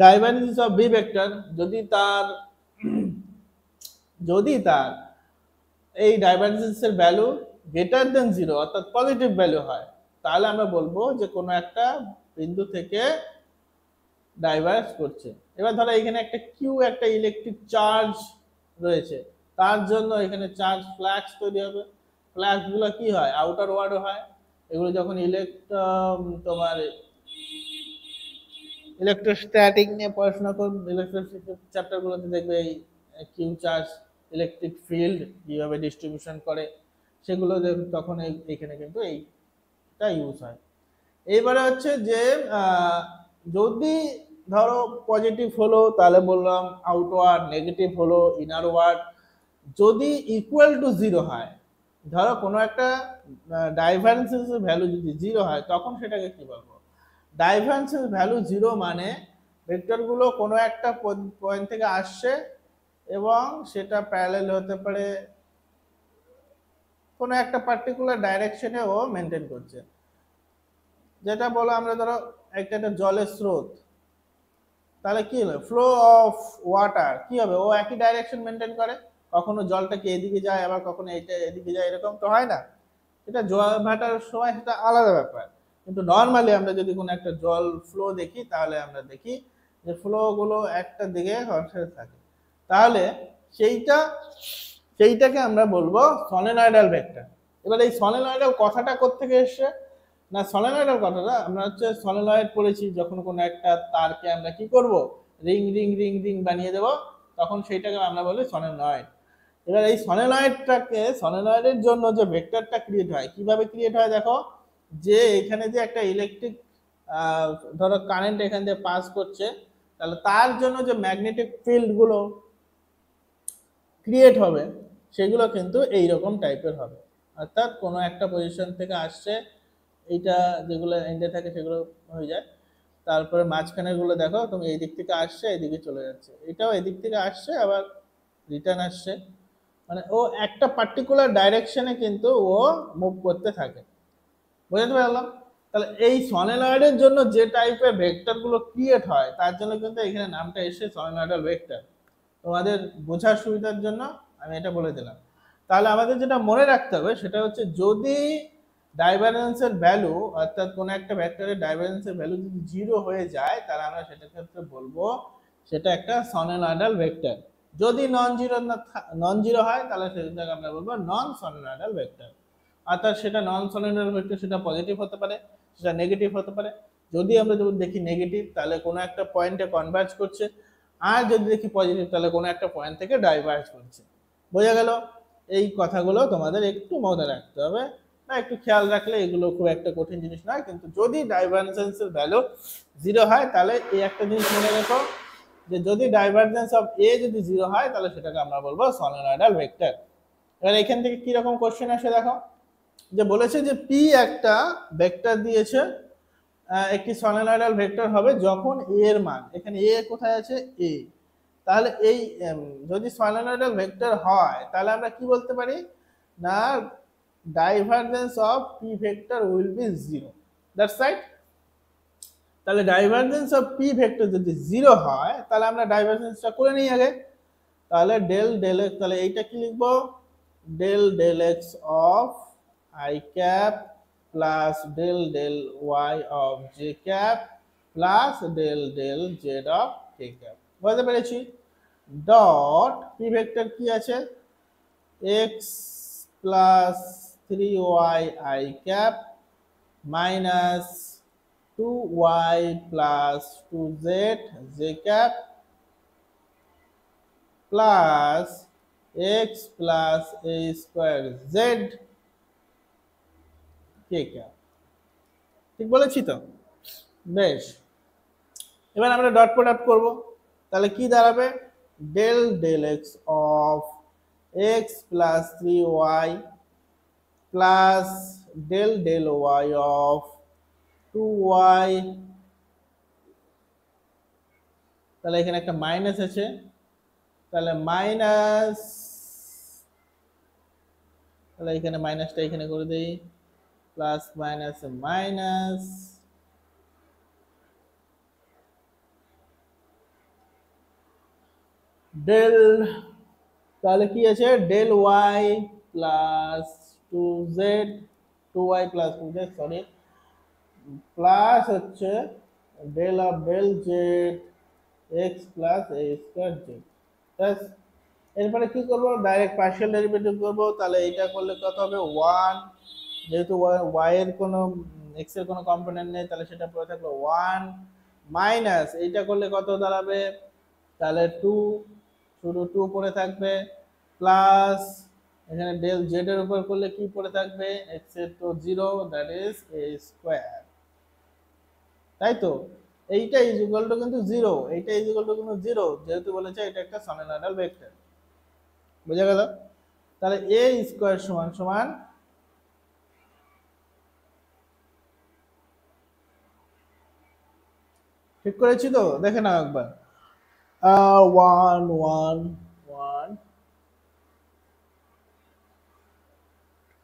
divergence of B vector যদি তার এই ডাইভারজেন্সের ভ্যালু গ্রেটার দেন 0 অর্থাৎ পজিটিভ ভ্যালু হয়, তাহলে আমরা বলবো যে কোনো একটা বিন্দু থেকে ডাইভার্জ করছে। এবার ধরো এখানে একটা কিউ, একটা ইলেকট্রিক চার্জ রয়েছে, তার জন্য এখানে চার্জ ফ্লাক্স তৈরি হবে। ফ্লাক্স গুলো কি হয়, আউটার ওয়ার্ড হয়। এগুলো যখন তোমার ইলেকট্রোস্ট্যাটিক নিয়ে পড়াশোনা করবে, ইলেকট্রোস্ট্যাটিক চ্যাপ্টার গুলোতে দেখবে এই কিউ চার্জ ইলেকট্রিক ফিল্ড কীভাবে ডিস্ট্রিবিউশন করে সেগুলো তখন এখানে কিন্তু এইটা ইউজ হয়। এইবারে হচ্ছে যে যদি ধরো পজিটিভ হলো তাহলে বললাম আউটওয়ার্ড, নেগেটিভ হলো ইনারওয়ার্ড। যদি ইকুয়াল টু জিরো হয়, ধরো কোনো একটা ডাইভারেন্সের ভ্যালু যদি জিরো হয় তখন সেটাকে কি বলবো? ডাইভারেন্সের ভ্যালু জিরো মানে ভেক্টরগুলো কোনো একটা পয়েন্ট থেকে আসছে এবং সেটা প্যারালাল হতে পারে কোনো একটা পার্টিকুলার ডাইরেকশনে ও মেনটেন করছে। যেটা বলো আমরা ধরো একটা জলের স্রোত, তাহলে কি হলো? ফ্লো অফ ওয়াটার কি হবে? ও একই ডাইরেকশন মেনটেন করে, কখনো জলটা কি এদিকে যায় আবার কখনো এইটা এদিকে যায়, এরকম তো হয় না। এটা জল ভাটার সময় সেটা আলাদা ব্যাপার, কিন্তু নর্মালি আমরা যদি কোনো একটা জল ফ্লো দেখি তাহলে আমরা দেখি যে ফ্লো গুলো একটা দিকে কনস্ট্যান্ট থাকে। তাহলে সেইটাকে আমরা বলবো সলিনয়েডাল ভেক্টর। এবার এই সলিনয়েডাল কথাটা কোত্থেকে এসছে না, সলিনয়েডাল কথাটা আমরা হচ্ছে সলিনয়েড পড়েছি, যখন কোনো একটা তারকে আমরা কি করব, রিং রিং রিং রিং বানিয়ে দেব, তখন সেইটাকে আমরা বলি সলিনয়েড। এবার এই সলিনয়েডের জন্য যে ভেক্টরটা ক্রিয়েট হয়, কিভাবে ক্রিয়েট হয় দেখো, যে এখানে যে একটা ইলেকট্রিক ধরো কারেন্ট এখান দিয়ে পাস করছে, তাহলে তার জন্য যে ম্যাগনেটিক ফিল্ড গুলো ক্রিয়েট হবে সেগুলো কিন্তু এইরকম টাইপের হবে। অর্থাৎ কোনো একটা পজিশন থেকে আসছে, এইটা যেগুলো এন্ডে থাকে সেগুলো হয়ে যায়, তারপরে মাঝখানের গুলো দেখো তুমি এই দিক থেকে আসছে এইদিকে চলে যাচ্ছে, এটাও এদিক থেকে আসছে আবার রিটার্ন আসছে, মানে ও একটা পার্টিকুলার ডাইরেকশনে কিন্তু ও মুভ করতে থাকে। বুঝতে পারলাম? তাহলে এই সলিনয়েডের জন্য যে টাইপের ভেক্টর গুলো ক্রিয়েট হয় তার জন্য কিন্তু এখানে নামটা এসে সলিনয়েডাল ভেক্টর। তোমাদের বোঝার সুবিধার জন্য আমি এটা বলে দিলাম। তাহলে আমাদের যেটা মনে রাখতে হবে সেটা হচ্ছে, যদি ডাইভারজেন্সের ভ্যালু অর্থাৎ কোনো একটা ভেক্টরের ডাইভারজেন্সের ভ্যালু যদি জিরো হয়ে যায় তাহলে আমরা সেটার ক্ষেত্রে বলবো সেটা একটা সলিনয়েডাল ভেক্টর। যদি নন জিরো হয় তাহলে সেটাকে আমরা বলবো নন সলিনয়েডাল ভেক্টর। অর্থাৎ সেটা নন সলিনয়েডাল ভেক্টর, সেটা পজিটিভ হতে পারে, সেটা নেগেটিভ হতে পারে। যদি আমরা দেখি নেগেটিভ তাহলে কোনো একটা পয়েন্টে কনভার্জ করছে, আর যদি দেখি পজিটিভ তাহলে কোনো একটা পয়েন্ট থেকে ডাইভার্জ করছে। বোঝা গেল? এই কথাগুলো তোমাদের একটু মনে রাখতে হবে, না একটু খেয়াল রাখলে এগুলো খুব একটা কঠিন জিনিস নয়। কিন্তু যদি ডাইভারজেন্সের ভ্যালু জিরো হয় তাহলে এই একটা জিনিস মনে রেখো, যে যদি ডাইভারজেন্স অফ এ যদি জিরো হয় তাহলে সেটাকে আমরা বলবো সলিনয়েডাল ভেক্টর। এবার এখান থেকে কি রকম কোশ্চেন আসে দেখো, যে বলেছে যে পি একটা ভেক্টর দিয়েছে, একটি সলিনয়েডাল ভেক্টর হবে যখন এ এর মান, এখানে এ কোথায় আছে? এ। তাহলে এই যদি সলিনয়েডাল ভেক্টর হয় তাহলে আমরা কি বলতে পারি না, divergence of P vector will B zero. That's right. তাহলে ডাইভারজেন্স অফ পি ভেক্টর যদি জিরো হয় তাহলে আমরা ডাইভারজেন্সটা করে নিই আগে। তাহলে ডেল ডেল এক্স, তাহলে এইটা কি লিখবো? Del del X of I cap plus del del Y of J cap plus del del Z of K cap. বুঝতে পেরেছি? ডট পি ভেক্টর কি আছে? X plus 3y I cap minus 2y plus 2z J cap plus X plus A square Z K cap. ঠিক বলেছি তো? বেশ, এবার আমরা ডট প্রোডাক্ট করব। তাহলে কি দাঁড়াবে? Del del X of X plus 3y plus del del Y of 2y, তাহলে এখানে একটা মাইনাস আছে, তাহলে মাইনাস, তাহলে এখানে মাইনাসটা এখানে করে দেই, প্লাস মাইনাস মাইনাস ডেল, তাহলে কি আছে? Del Y plus 2z, 2y plus 2z sorry, plus হচ্ছে del of del Z X plus A square Z. এরপরে কি করবো? ডাইরেক্ট পার্শিয়াল ডেরিভেটিভ করবো। তাহলে এটা করলে কত হবে? 1, যেহেতু y এর কোনো x এর কোনো কম্পোনেন্ট নেই তাহলে সেটা পড়ে থাকলো 1 মাইনাস এইটা করলে কত দাঁড়াবে? তাহলে 2, শুধু 2 পড়ে থাকবে, প্লাস এখানে ডেল জেড এর উপর করলে কি পড়ে থাকবে, এক্স এর তো 0, দ্যাট ইজ এ স্কয়ার, তাই তো। এইটা ইজ ইকুয়াল টু কিন্তু 0, এইটা ইজ ইকুয়াল টু কিন্তু 0, যেহেতু বলেছে এটা একটা সাইনোসয়েডাল ভেক্টর। বুঝা গেল? তাহলে এ স্কয়ার সমান সমান ঠিক করেছি তো, দেখে নাও একবার। 1 1 1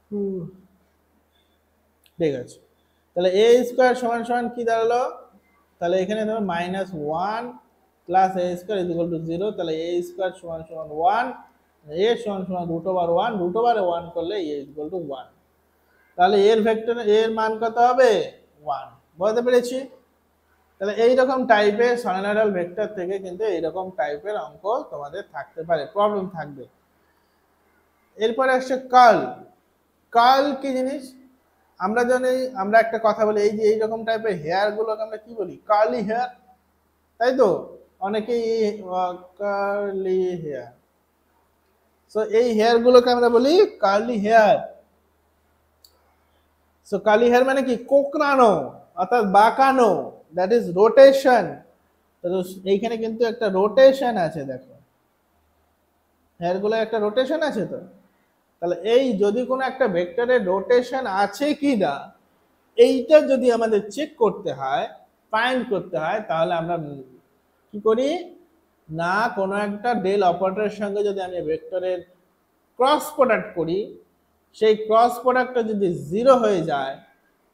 2, ঠিক আছে। তাহলে এ স্কয়ার সমান সমান কি দাঁড়ালো, তাহলে এখানে ধরো -1 plus A square is equal to 0, তাহলে এ স্কয়ার সমান সমান 1, এ সমান সমান √1, √এ 1 করলে এ ইজ ইকুয়াল টু 1। তাহলে এর ভেক্টর এর মান কত হবে, 1। বুঝতে পেরেছি? তাহলে এইরকম টাইপের সলিনয়েডাল ভেক্টর থেকে কিন্তু এইরকম টাইপের অঙ্ক তোমাদের থাকতে পারে, প্রবলেম থাকবে। এরপরে আসছে কার্ল। কার্ল কি জিনিস, আমরা একটা কথা বলি, এই যে এইরকম টাইপের হেয়ার গুলোকে আমরা কি বলি, কার্লি হেয়ার, তাই তো। অনেকেই কার্লি হেয়ার, সো এই হেয়ার গুলোকে আমরা বলি curly hair. So curly hair মানে কি, কোঁকড়ানো অর্থাৎ বাঁকানো, দ্যাট ইজ রোটেশন। তো এইখানে কিন্তু একটা রোটেশন আছে, দেখো হেয়ার গুলো একটা রোটেশন আছে তো। তাহলে এই যদি কোনো একটা ভেক্টরের রোটেশন আছে কি না, এইটা যদি আমাদের চেক করতে হয়, ফাইন্ড করতে হয়, তাহলে আমরা কি করি না, কোনো একটা ডেল অপারেটরের সঙ্গে যদি আমি ভেক্টরের ক্রস প্রোডাক্ট করি, সেই ক্রস প্রোডাক্টটা যদি 0 হয়ে যায়,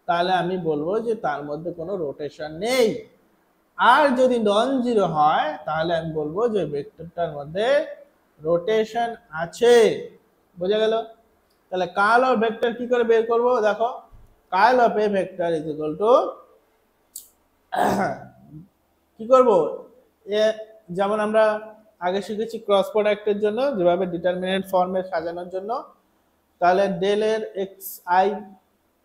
তাহলে আমি বলবো যে তার মধ্যে কোনো রোটেশন নেই। আর যদি নন জিরো হয়, তাহলে আমি বলবো যে ভেক্টরটার মধ্যে রোটেশন আছে। বোঝা গেল? তাহলে কার্ল অফ ভেক্টর কি করে বের করব, দেখো curl of a vector is equal to কি করব, যেমন আমরা আগে শিখেছি ক্রস প্রোডাক্টের জন্য যেভাবে ডিটারমিনেন্ট ফর্মে সাজানোর জন্য। তাহলে ডেল এর এক্স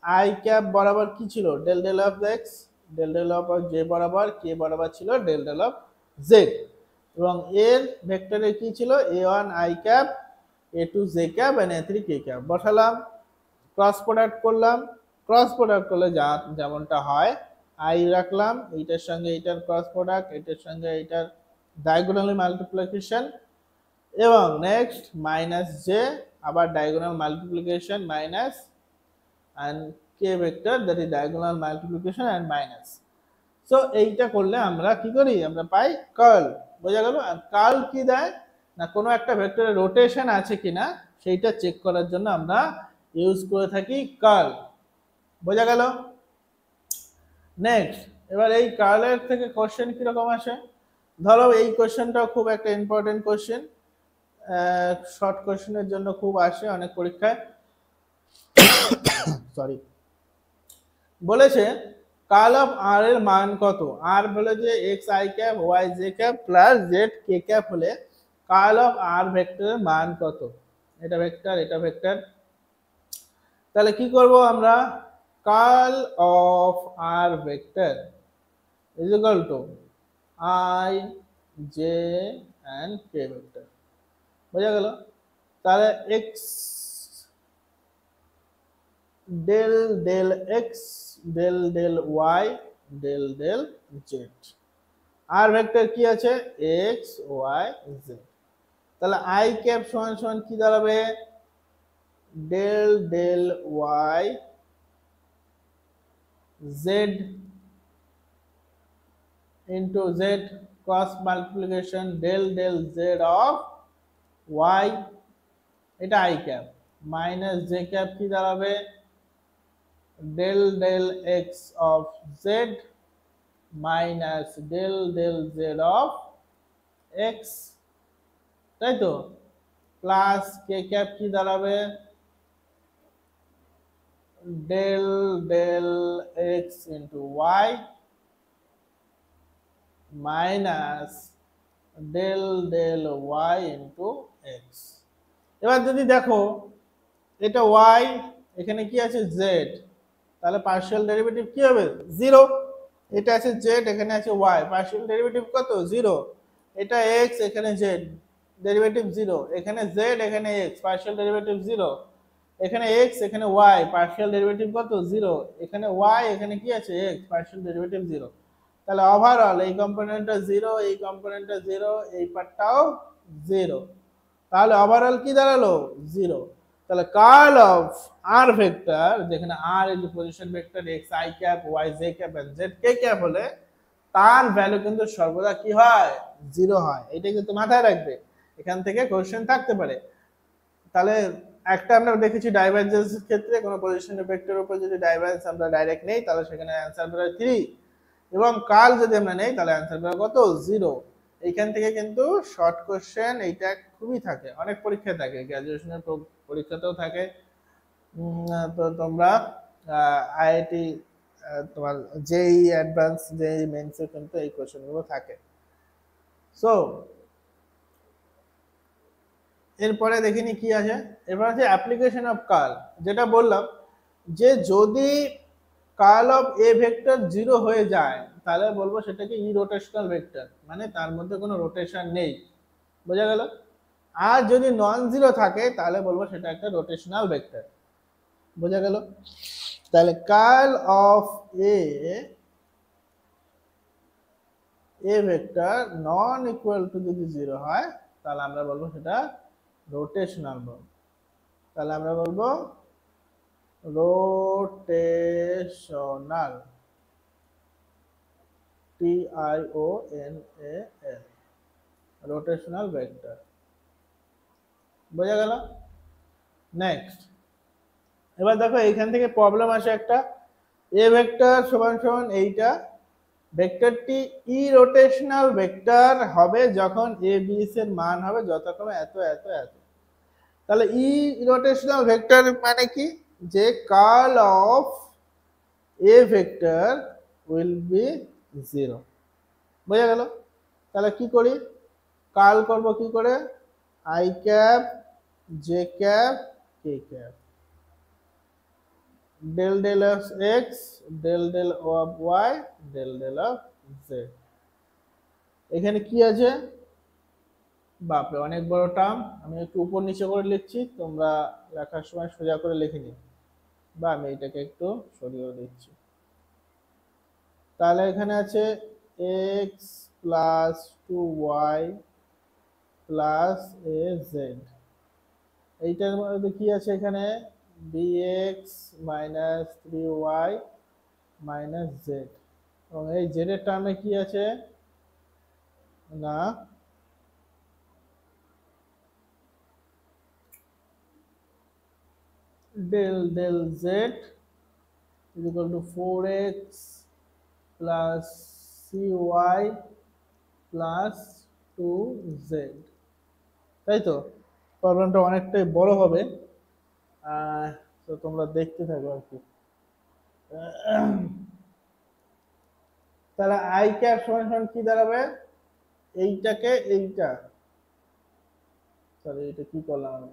আই ক্যাপ বরাবর কি ছিল, del del of x, del del of j বরাবর, কে বরাবর ছিল ডেল ডেল অফ জেড, এবং এর ভেক্টরে কি ছিল, a1 i cap, a2 j cap and a3 k cap. বসালাম, ক্রস প্রোডাক্ট করলাম, ক্রস প্রোডাক্ট করলে যেমনটা হয়, আই রাখলাম, এইটার সঙ্গে এইটার ক্রস প্রোডাক্ট, এইটার সঙ্গে এইটার ডায়াগোনালি মাল্টিপ্লিকেশন, এবং নেক্সট মাইনাস জে, আবার diagonal multiplication minus, and k vector that is diagonal multiplication and minus. So এইটা করলে আমরা কি করি, আমরা পাই কার্ল। বোঝা গেল? আর কার্ল কি দেয় না, কোনো একটা ভেক্টরের রোটেশন আছে কিনা সেইটা চেক করার জন্য আমরা ইউজ করে থাকি কার্ল। বোঝা গেল? নেক্সট, এবার এই কার্লের থেকে কোশ্চেন কিরকম আসে, ধরো এই কোশ্চেনটাও খুব একটা ইম্পর্টেন্ট কোশ্চেন, শর্ট কোশ্চেনের জন্য খুব আসে অনেক পরীক্ষায়। সরি, বলেছে কার্ল অফ আর এর মান কত, আর বলে যে x I cap Y J cap plus z K cap হলে কার্ল অফ আর ভেক্টরের মান কত। এটা ভেক্টর, এটা ভেক্টর, তাহলে কি করব আমরা, curl of R vector is equal to I J and K vector. বোঝা গেল? তাহলে X del del X del del Y del del Z, R vector কি আছে, এক্স ওয়াই জেড। তাহলে আই ক্যাপ সমান সমান কি দাঁড়াবে, del del Y Z into Z cross multiplication del del Z of Y, এটা I cap, minus J cap কি দাঁড়াবে, del del X of Z minus del del Z of x, তাই তো, plus k cap কি দাঁড়াবে, del del x into y minus del del y into x. এবার যদি দেখো এটা ওয়াই, এখানে কি আছে জেড, তাহলে পার্শিয়াল ডেরিভেটিভ কি হবে, 0। এটা আছে জেড, এখানে আছে ওয়াই, পার্শিয়াল ডেরিভেটিভ কত, 0। এটা এক্স, এখানে জেড, ডেরিভেটিভ 0, এখানে z এখানে x পার্শিয়াল ডেরিভেটিভ 0, এখানে x এখানে y পার্শিয়াল ডেরিভেটিভ কত 0, এখানে y এখানে কি আছে x পার্শিয়াল ডেরিভেটিভ 0। তাহলে ওভারঅল এই কম্পোনেন্টটা 0, এই কম্পোনেন্টটা 0, এই পার্টটাও 0, তাহলে ওভারঅল কি দাঁড়ালো 0। তাহলে কার্ল অফ আর ভেক্টর, যেখানে R is position vector x i cap y j cap and z k cap হলে তার ভ্যালু কিন্তু সর্বদা কি হয় 0 হয়। এটা কিন্তু মাথায় রাখবে, এখান থেকে কোশ্চেন থাকতে পারে। তাহলে একটা আমরা দেখেছি ডাইভারজেন্সের ক্ষেত্রে কোনো পজিশনের ভেক্টরের উপর যদি ডাইভারজেন্স আমরা ডাইরেক্ট নেই তাহলে সেখানে অ্যানসার বেরোয় 3, এবং কার্ল যদি আমরা নেই তাহলে অ্যানসার বেরোয় কত 0। এইখান থেকে কিন্তু শর্ট কোশ্চেন এইটা খুবই থাকে, অনেক পরীক্ষায় থাকে, গ্র্যাজুয়েশনের পরীক্ষাতেও থাকে। তো তোমরা আইআইটি তোমার জেই অ্যাডভান্স জেই মেন্সে কিন্তু এই কোশ্চেনগুলো থাকে। সো এরপরে দেখিনি কি আছে, এবার আছে অ্যাপ্লিকেশন অফ কার্ল। যেটা বললাম যে যদি কার্ল অফ এ ভেক্টর 0 হয়ে যায় তাহলে বলবো সেটাকে ইরোটেশনাল ভেক্টর, মানে তার মধ্যে কোনো রোটেশন নেই, বোঝা গেল। আর যদি নন জিরো থাকে তাহলে বলবো সেটা একটা রোটেশনাল ভেক্টর, বোঝা গেল। তাহলে curl of a vector non equal to যদি 0 হয় তাহলে আমরা বলবো সেটা রোটেশনাল বলবো। তাহলে আমরা বলবো রোটেশনাল, TIONAL, রোটেশনাল ভেক্টর, বোঝা গেল। নেক্সট এবার দেখো এইখান থেকে প্রবলেম আসে একটা, এ ভেক্টর সমান সমান এইটা, ভেক্টরটি ইরোটেশনাল ভেক্টর হবে যখন এ বি এর মান হবে যথাক্রমে এত এত এত। তাহলে ইরোটেশনাল ভেক্টর মানে কি, যে curl of a vector will be 0, বোঝা গেল। তাহলে কি করি, কার্ল করব কি করে, i cap j cap k cap, del del of x del del of y del del of z. এখানে কি আছে, বাপরে অনেক বড় টার্ম, আমি একটু উপর নিচে করে লিখছি, তোমরা লেখার সময় সোজা করে লিখে নিও, বা আমি এটাকে একটু সরিয়ে দিচ্ছি। তাহলে এখানে আছে X plus 2y plus A Z, এইটার মধ্যে কি আছে এখানে bx minus 3y minus Z, এবং এই জেড এর টার্মে কি আছে না del del z is equal to 4x plus cy plus 2z, তাই তো। প্রবলেমটা অনেকটাই বড় হবে, তো তোমরা দেখতে থাকো আর কি। তাহলে আই ক্যাপ সমান সমান কি দাঁড়াবে, এইটাকে এইটা, তাহলে এটা কি করলাম আমি,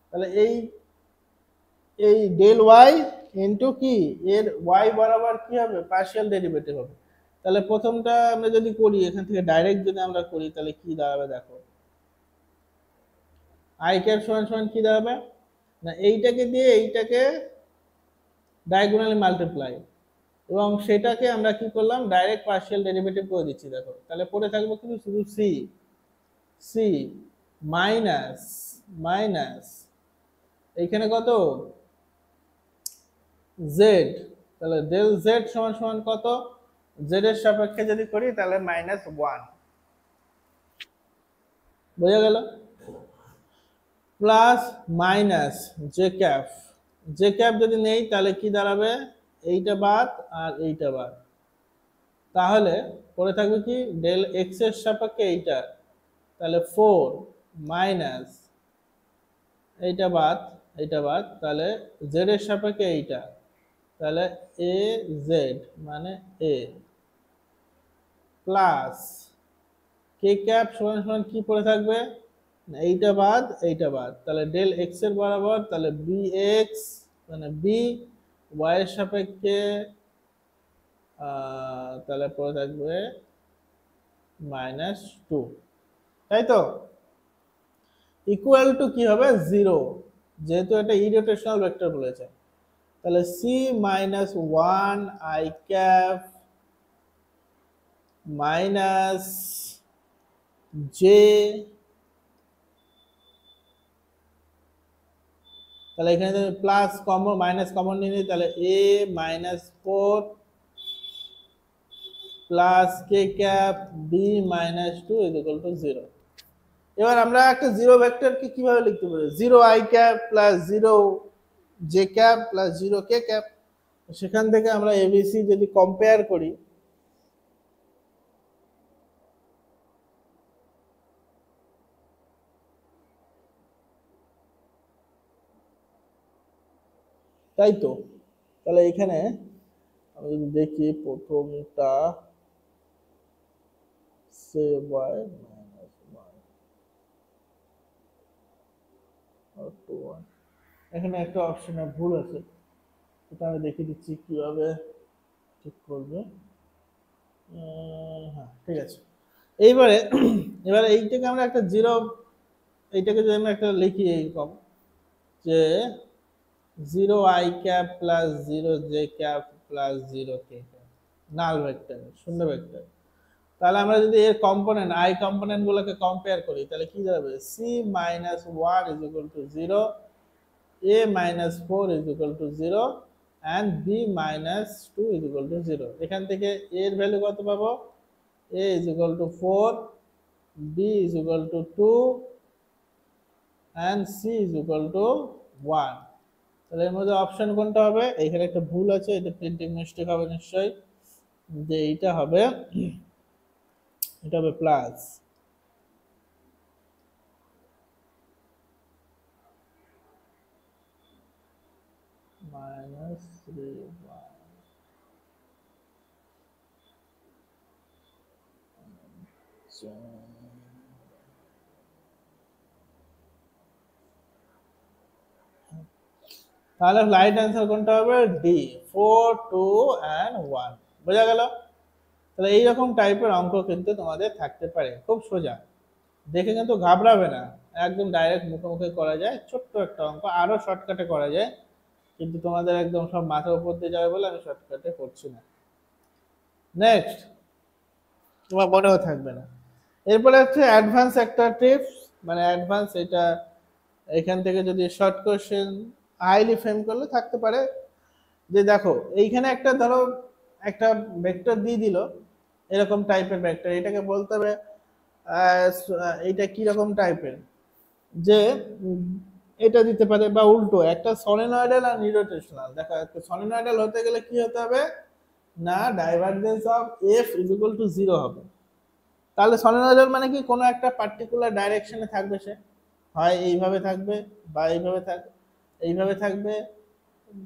তাহলে এই এই ডেল ওয়াই ইনটু কি এর ওয়াই বরাবর কি হবে পার্শিয়াল ডেরিভেটিভ হবে। তাহলে প্রথমটা আমরা যদি করি এখান থেকে ডাইরেক্ট যদি আমরা করি তাহলে কি দাঁড়াবে দেখো, আই ক্যাপ সমান সমান কি দাঁড়াবে না এইটাকে দিয়ে এইটাকে ডায়াগোনালি মাল্টিপ্লাই, এবং সেটাকে আমরা কি করলাম ডাইরেক্ট পার্শিয়াল ডেরিভেটিভ করে দিচ্ছি দেখো। তাহলে পড়ে থাকবো কিন্তু শুধু সি সি মাইনাস মাইনাস এইখানে কত জেড, তাহলে ডেল জেড সমান সমান কত, জেড এর সাপেক্ষে যদি করি তাহলে -1, বোঝা গেল, plus minus J cap, j cap যদি নেই তাহলে কি দাঁড়াবে এইটা বাদ আর এইটা বাদ, তাহলে পড়ে থাকবে কি ডেল এক্স এর সাপেক্ষে এইটা, তাহলে 4 মাইনাস এইটা বাদ এইটা বাদ, তাহলে জেড এর সাপেক্ষে এইটা, তাহলে এ জেড মানে এ, প্লাস কে ক্যাপ সমান সমান কি পড়ে থাকবে এইটা বাদ এইটা বাদ, তাহলে ডেল এক্স এর বরাবর, তাহলে বি এক্স মানে বি, ওয়াই এর সাপেক্ষে তাহলে পড়ে থাকবে -2, তাই তো? ইকুয়াল টু কি হবে, 0, যেহেতু এটা ইরোটেশনাল ভেক্টর বলেছে। তাহলে c minus 1 i cap minus j, তাহলে এখানে তুমি প্লাস কমন মাইনাস কমন নিয়ে নিই, তাহলে a minus 4 plus k cap b minus 2 is equal to 0। এবার আমরা একটা জিরো ভেক্টরকে কিভাবে লিখতে পারি, 0 i cap plus 0 j cap plus 0 k cap. সেখান থেকে আমরা এবিসি যদি কম্পেয়ার করি, তাই তো? তাহলে এখানে আমি যদি দেখি প্রথমটা সে বাই মাইনাস 1, এখানে একটা অপশনে ভুল আছে, এটা আমি দেখিয়ে দিচ্ছি কিভাবে ঠিক করবে। হ্যাঁ ঠিক আছে। এইবারে এইটাকে আমরা একটা জিরো, এইটাকে যদি আমরা একটা লিখি এইরকম যে 0 i cap plus 0 j cap plus 0 k cap, null vector, শূন্য ভেক্টর। তাহলে আমরা যদি এর কম্পোনেন্ট আই কম্পোনেন্ট গুলোকে কম্পেয়ার করি, তাহলে কি দাঁড়াবে, c minus 1 is equal to 0, a minus 4 is equal to 0 and b minus 2 is equal to 0। এখান থেকে a এর ভ্যালু কত পাবো, a is equal to 4, b is equal to 2 and c is equal to 1। তাহলে এর মধ্যে option কোনটা হবে, এখানে একটা ভুল আছে, এটা প্রিন্টিং মিস্টেক হবে নিশ্চয়ই, যে এইটা হবে, এটা হবে প্লাস minus 3 1। তাহলে রাইট অ্যান্সার কোনটা হবে, ডি, 4 2 and 1। বোঝা গেল? তাহলে এইরকম টাইপের অঙ্ক কিন্তু তোমাদের থাকতে পারে, খুব সোজা, দেখে কিন্তু ঘাবড়াবে না, একদম ডাইরেক্ট মুখোমুখি করা যায়, ছোট্ট একটা অঙ্ক, আরো শর্টকাটে করা যায়, কিন্তু তোমাদের একদম সব মাথার উপর দিয়ে যাবে বলে আমি শর্টকাটে করছি না। নেক্সট, তোমার মনেও থাকবে না। এরপরে হচ্ছে অ্যাডভান্স একটা টিপস, মানে অ্যাডভান্স, এটা এখান থেকে যদি শর্ট কোশ্চেন হাইলি ফ্রেম করলে থাকতে পারে, যে দেখো এইখানে একটা ধরো একটা ভেক্টর দিয়ে দিল, এরকম টাইপের ভেক্টর, এটাকে বলতে হবে এইটা কি রকম টাইপের, যে এটা দিতে পারে, বা উল্টো একটা সলিনয়েডাল আর ইরোটেশনাল। দেখো একটা সলিনয়েডাল হতে গেলে কি হতে হবে না, divergence of f is equal to 0 হবে। তাহলে সলিনয়েডাল মানে কি, কোনো একটা পার্টিকুলার ডাইরেকশনে থাকবে, সে হয় এইভাবে থাকবে বা এইভাবে থাকবে, এইভাবে থাকবে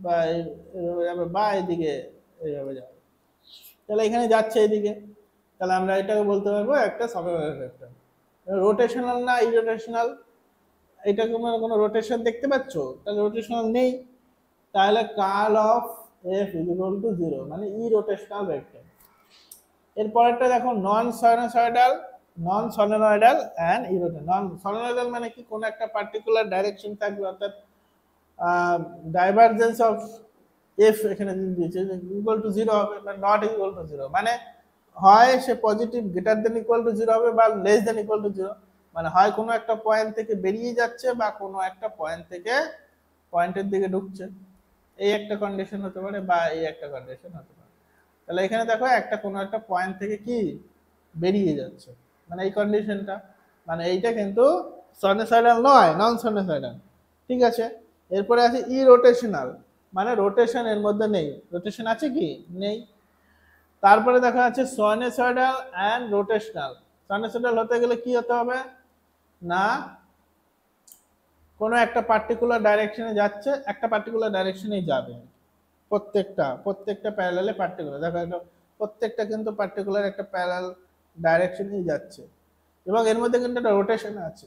বা এইভাবে যাবে বা এইদিকে এইভাবে যাবে। তাহলে এখানে যাচ্ছে এইদিকে, তাহলে আমরা এটাকে বলতে পারবো একটা সলিনয়েডাল ভেক্টর। রোটেশনাল না ইরোটেশনাল, এটাকে কোনো রোটেশন দেখতে পাচ্ছ, তাহলে রোটেশনাল নেই, তাহলে curl of f is equal to 0, মানে ইরোটেশনাল ভেক্টর। এরপরেরটা দেখো non sinusoidal, non solenoidal and irrotational. Non solenoidal মানে কি, কোন একটা পার্টিকুলার ডাইরেকশন থাকবে, অর্থাৎ ডাইভারজেন্স অফ এফ এখানে দিয়েছে ইকুয়াল টু 0 হবে, বা নট ইকুয়াল টু 0, মানে হয় সে positive greater than equal to 0 হবে বা লেস দেন ইকুয়াল টু 0, মানে হয় কোনো একটা পয়েন্ট থেকে বেরিয়ে যাচ্ছে বা কোনো একটা পয়েন্ট থেকে পয়েন্টের দিকে ঢুকছে, এই একটা কন্ডিশন হতে পারে বা এই একটা কন্ডিশন হতে পারে। তাহলে এখানে দেখো একটা কোনো একটা পয়েন্ট থেকে কি বেরিয়ে যাচ্ছে, মানে এই কন্ডিশনটা, মানে এইটা কিন্তু সাইনোসয়েডাল নয়, নন সাইনোসয়েডাল। ঠিক আছে, এরপরে আছে ইরোটেশনাল, মানে রোটেশন এর মধ্যে নেই, রোটেশন আছে কি নেই। তারপরে দেখা যাচ্ছে সাইনোসয়েডাল এন্ড রোটেশনাল। সাইনোসয়েডাল হতে গেলে কি হতে হবে না, কোনো একটা পার্টিকুলার ডাইরেকশনে যাচ্ছে, একটা পার্টিকুলার ডাইরেকশনেই যাবে, প্রত্যেকটা প্যারালালে পার্টিকুলার, দেখো এটা প্রত্যেকটা কিন্তু পার্টিকুলার একটা প্যারালাল ডাইরেকশনেই যাচ্ছে, এবং এর মধ্যে কিন্তু একটা রোটেশন আছে,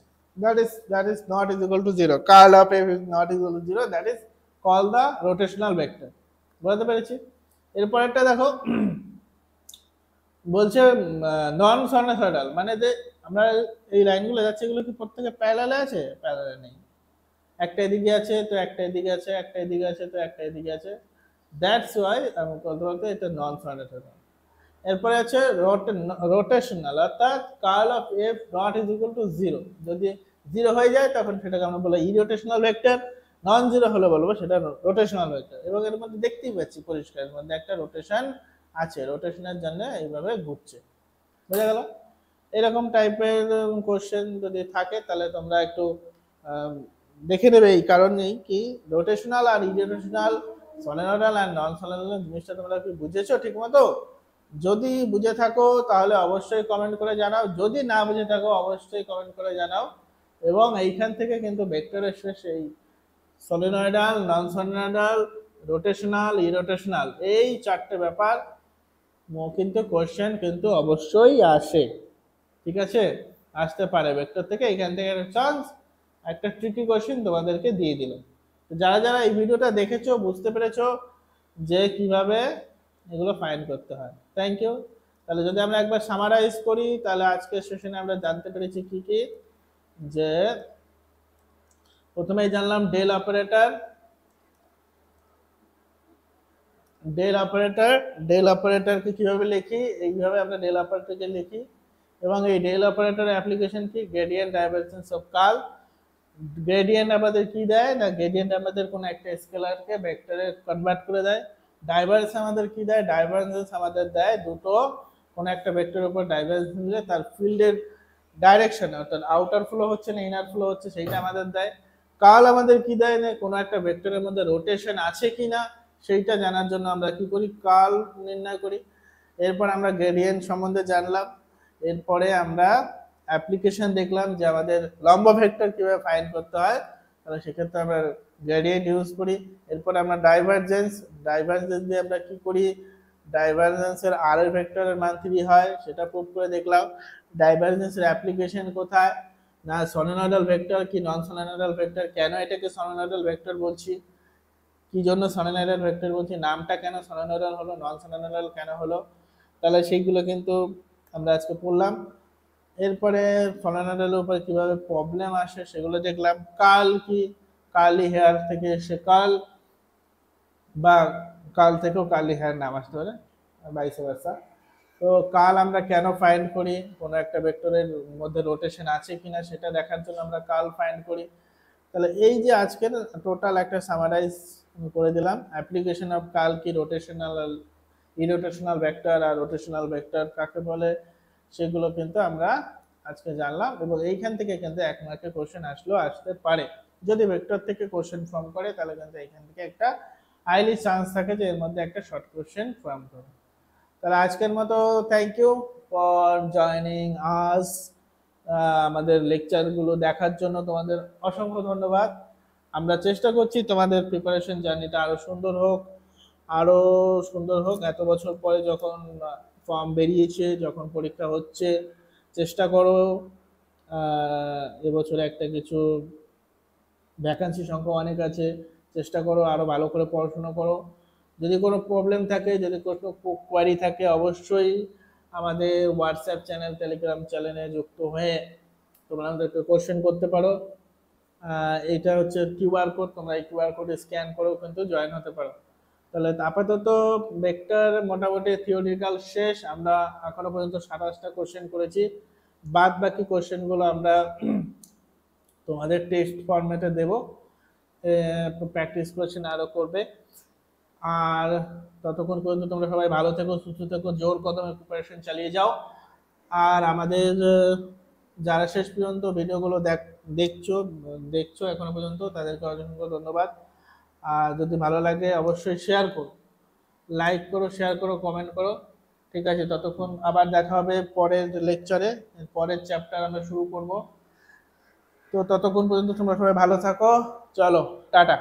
that is not is equal to 0, curl of f is not equal to 0, that is called the rotational vector। বুঝতে পেরেছি? এরপরেরটা দেখো বলছে নন সাইনোসয়েডাল, মানে যে আমরা এই লাইনগুলো যাচ্ছে, এগুলো কি প্রত্যেকে প্যারালালে আছে? প্যারালালে নেই, একটা এদিকে আছে তো একটা এদিকে আছে, একটা এদিকে আছে তো একটা এদিকে আছে। দ্যাটস ওয়াই আমি বলতে বলতে এটা নন সলিডারি। এরপরে আছে রোটেশনাল, অর্থাৎ curl of f not is equal to zero. যদি জিরো হয়ে যায় তখন সেটাকে আমরা বলবো ইরোটেশনাল ভেক্টর, নন জিরো হলে বলবো সেটা রোটেশনাল ভেক্টর। এবং এর মধ্যে দেখতেই পাচ্ছি পরিষ্কার এর মধ্যে একটা রোটেশন আছে, রোটেশনের জন্য এইভাবে ঘুরছে। বোঝা গেল? এরকম টাইপের কোশ্চেন যদি থাকে তাহলে তোমরা একটু দেখে নেবে। এই কারণেই কি রোটেশনাল আর ইরোটেশনাল, সলিনয়েডাল আর নন সলিনয়েডাল জিনিসটা তোমরা কি বুঝেছো ঠিক মতো? যদি বুঝে থাকো তাহলে অবশ্যই কমেন্ট করে জানাও, যদি না বুঝে থাকো অবশ্যই কমেন্ট করে জানাও। এবং এইখান থেকে কিন্তু ভেক্টরের শেষ এই সলিনয়েডাল, নন সলিনয়েডাল, রোটেশনাল, ইরোটেশনাল এই চারটে ব্যাপার কিন্তু কোশ্চেন কিন্তু অবশ্যই আসে। ঠিক আছে, আসতে পারে ভেক্টর থেকে। এখান থেকে একটা চান্স, একটা ট্রিকি কোশ্চেন তোমাদেরকে দিয়ে দিল। যারা যারা এই ভিডিওটা দেখেছো বুঝতে পেরেছো যে কিভাবে এগুলো ফাইন্ড করতে হয়। Thank you. তাহলে যদি আমরা একবার সামারাইজ করি তাহলে আজকের সেশনে আমরা জানতে পেরেছি কি কি, যে প্রথমেই জানলাম ডেল অপারেটর। ডেল অপারেটরকে কিভাবে লিখি, এইভাবে আমরা ডেল অপারেটরকে লিখি। এবং এই ডেল অপারেটরের অ্যাপ্লিকেশন কি, gradient divergence of curl. Gradient আমাদের কি দেয় না, গ্রেডিয়েন্ট আমাদের কোনো একটা স্কেলারকে ভেক্টরে কনভার্ট করে দেয়। ডাইভারজেন্স আমাদের কি দেয়, ডাইভারজেন্স আমাদের দেয় দুটো কোনো একটা ভেক্টরের উপর ডাইভারজেন্স দিলে তার ফিল্ডের ডাইরেকশন, অর্থাৎ আউটার ফ্লো হচ্ছে না ইনার ফ্লো হচ্ছে সেইটা আমাদের দেয়। কার্ল আমাদের কি দেয় না, কোনো একটা ভেক্টরের মধ্যে রোটেশন আছে কিনা সেইটা জানার জন্য আমরা কি করি, কার্ল নির্ণয় করি। এরপর আমরা গ্রেডিয়েন্ট সম্বন্ধে জানলাম। এরপরে আমরা অ্যাপ্লিকেশন দেখলাম যে আমাদের লম্ব ভেক্টর কিভাবে ফাইন্ড করতে হয়, তাহলে সেক্ষেত্রে আমরা গ্রেডিয়েন্ট ইউজ করি। এরপর আমরা ডাইভারজেন্স দিয়ে আমরা কি করি, ডাইভারজেন্সের আর এর ভেক্টরের মান 3 হয় সেটা প্রুভ করে দেখলাম। ডাইভারজেন্সের অ্যাপ্লিকেশন কোথায় না, সলিনয়েডাল ভেক্টর কি নন সলিনয়েডাল ভেক্টর, কেন এটাকে সলিনয়েডাল ভেক্টর বলছি, কি জন্য সলিনয়েডাল ভেক্টর বলছি, নামটা কেন সলিনয়েডাল হলো, নন সলিনয়েডাল কেন হলো, তাহলে সেইগুলো কিন্তু আমরা আজকে পড়লাম। এরপরে সলিনয়েডালের উপর কিভাবে প্রবলেম আসে সেগুলো দেখলাম। কার্ল কি, কার্লি হেয়ার থেকে এসে কার্ল, বা কার্ল থেকেও কার্লি হেয়ার নাম আসতে পারে, ভাইস ভার্সা। তো কার্ল আমরা কেন ফাইন্ড করি, কোনো একটা ভেক্টরের মধ্যে রোটেশন আছে কিনা সেটা দেখার জন্য আমরা কার্ল ফাইন্ড করি। তাহলে এই যে আজকের টোটাল একটা সামারাইজ করে দিলাম, অ্যাপ্লিকেশন অফ কার্ল কি, রোটেশনাল, ইরোটেশনাল ভেক্টর আর রোটেশনাল ভেক্টর কাকে বলে, সেগুলো কিন্তু আমরা আজকে জানলাম। এবং এইখান থেকে কিন্তু 1 মার্কের কোশ্চেন আসতে পারে, যদি ভেক্টর থেকে কোশ্চেন ফর্ম করে তাহলে কিন্তু এইখান থেকে একটা হাইলি চান্স থাকে যে এর মধ্যে একটা শর্ট কোশ্চেন ফর্ম করে। তাহলে আজকের মতো thank you for joining us. আমাদের লেকচারগুলো দেখার জন্য তোমাদের অসংখ্য ধন্যবাদ। আমরা চেষ্টা করছি তোমাদের প্রিপারেশন জার্নিটা আরো সুন্দর হোক, আরো সুন্দর হোক। এত বছর পরে যখন ফর্ম বেরিয়েছে, যখন পরীক্ষা হচ্ছে, চেষ্টা করো এবছরে একটা কিছু ভ্যাকান্সি সংখ্যা অনেক আছে, চেষ্টা করো আরো ভালো করে পড়াশোনা করো। যদি কোনো প্রবলেম থাকে, যদি কোনো কোয়ারি থাকে, অবশ্যই আমাদের হোয়াটসঅ্যাপ চ্যানেল, টেলিগ্রাম চ্যানেলে যুক্ত হয়ে তোমরা আমাদেরকে কোশ্চেন করতে পারো। এটা হচ্ছে কিউআর কোড, তোমরা এই কিউআর কোড স্ক্যান করেও কিন্তু জয়েন হতে পারো। তাহলে আপাতত ভেক্টর মোটামুটি থিওরিটিক্যাল শেষ। আমরা এখনো পর্যন্ত 27টা কোশ্চেন করেছি, বাদ বাকি কোশ্চেনগুলো আমরা তোমাদের টেস্ট ফরম্যাটে দেব, প্র্যাকটিস কোশ্চেন আরো করবে। আর ততক্ষণ পর্যন্ত তোমরা সবাই ভালো থেকো, সুস্থ থেকো, জোর কদমে প্রিপারেশন চালিয়ে যাও। আর আমাদের যারা শেষ পর্যন্ত ভিডিওগুলো দেখছো এখনো পর্যন্ত, তাদেরকে অসংখ্য ধন্যবাদ। আর যদি ভালো লাগে অবশ্যই শেয়ার করো, লাইক করো, শেয়ার করো, কমেন্ট করো। ঠিক আছে, ততক্ষণ আবার দেখা হবে পরের লেকচারে, পরের চ্যাপ্টার আমরা শুরু করব। তো ততক্ষণ পর্যন্ত তোমরা সবাই ভালো থাকো, চলো টাটা।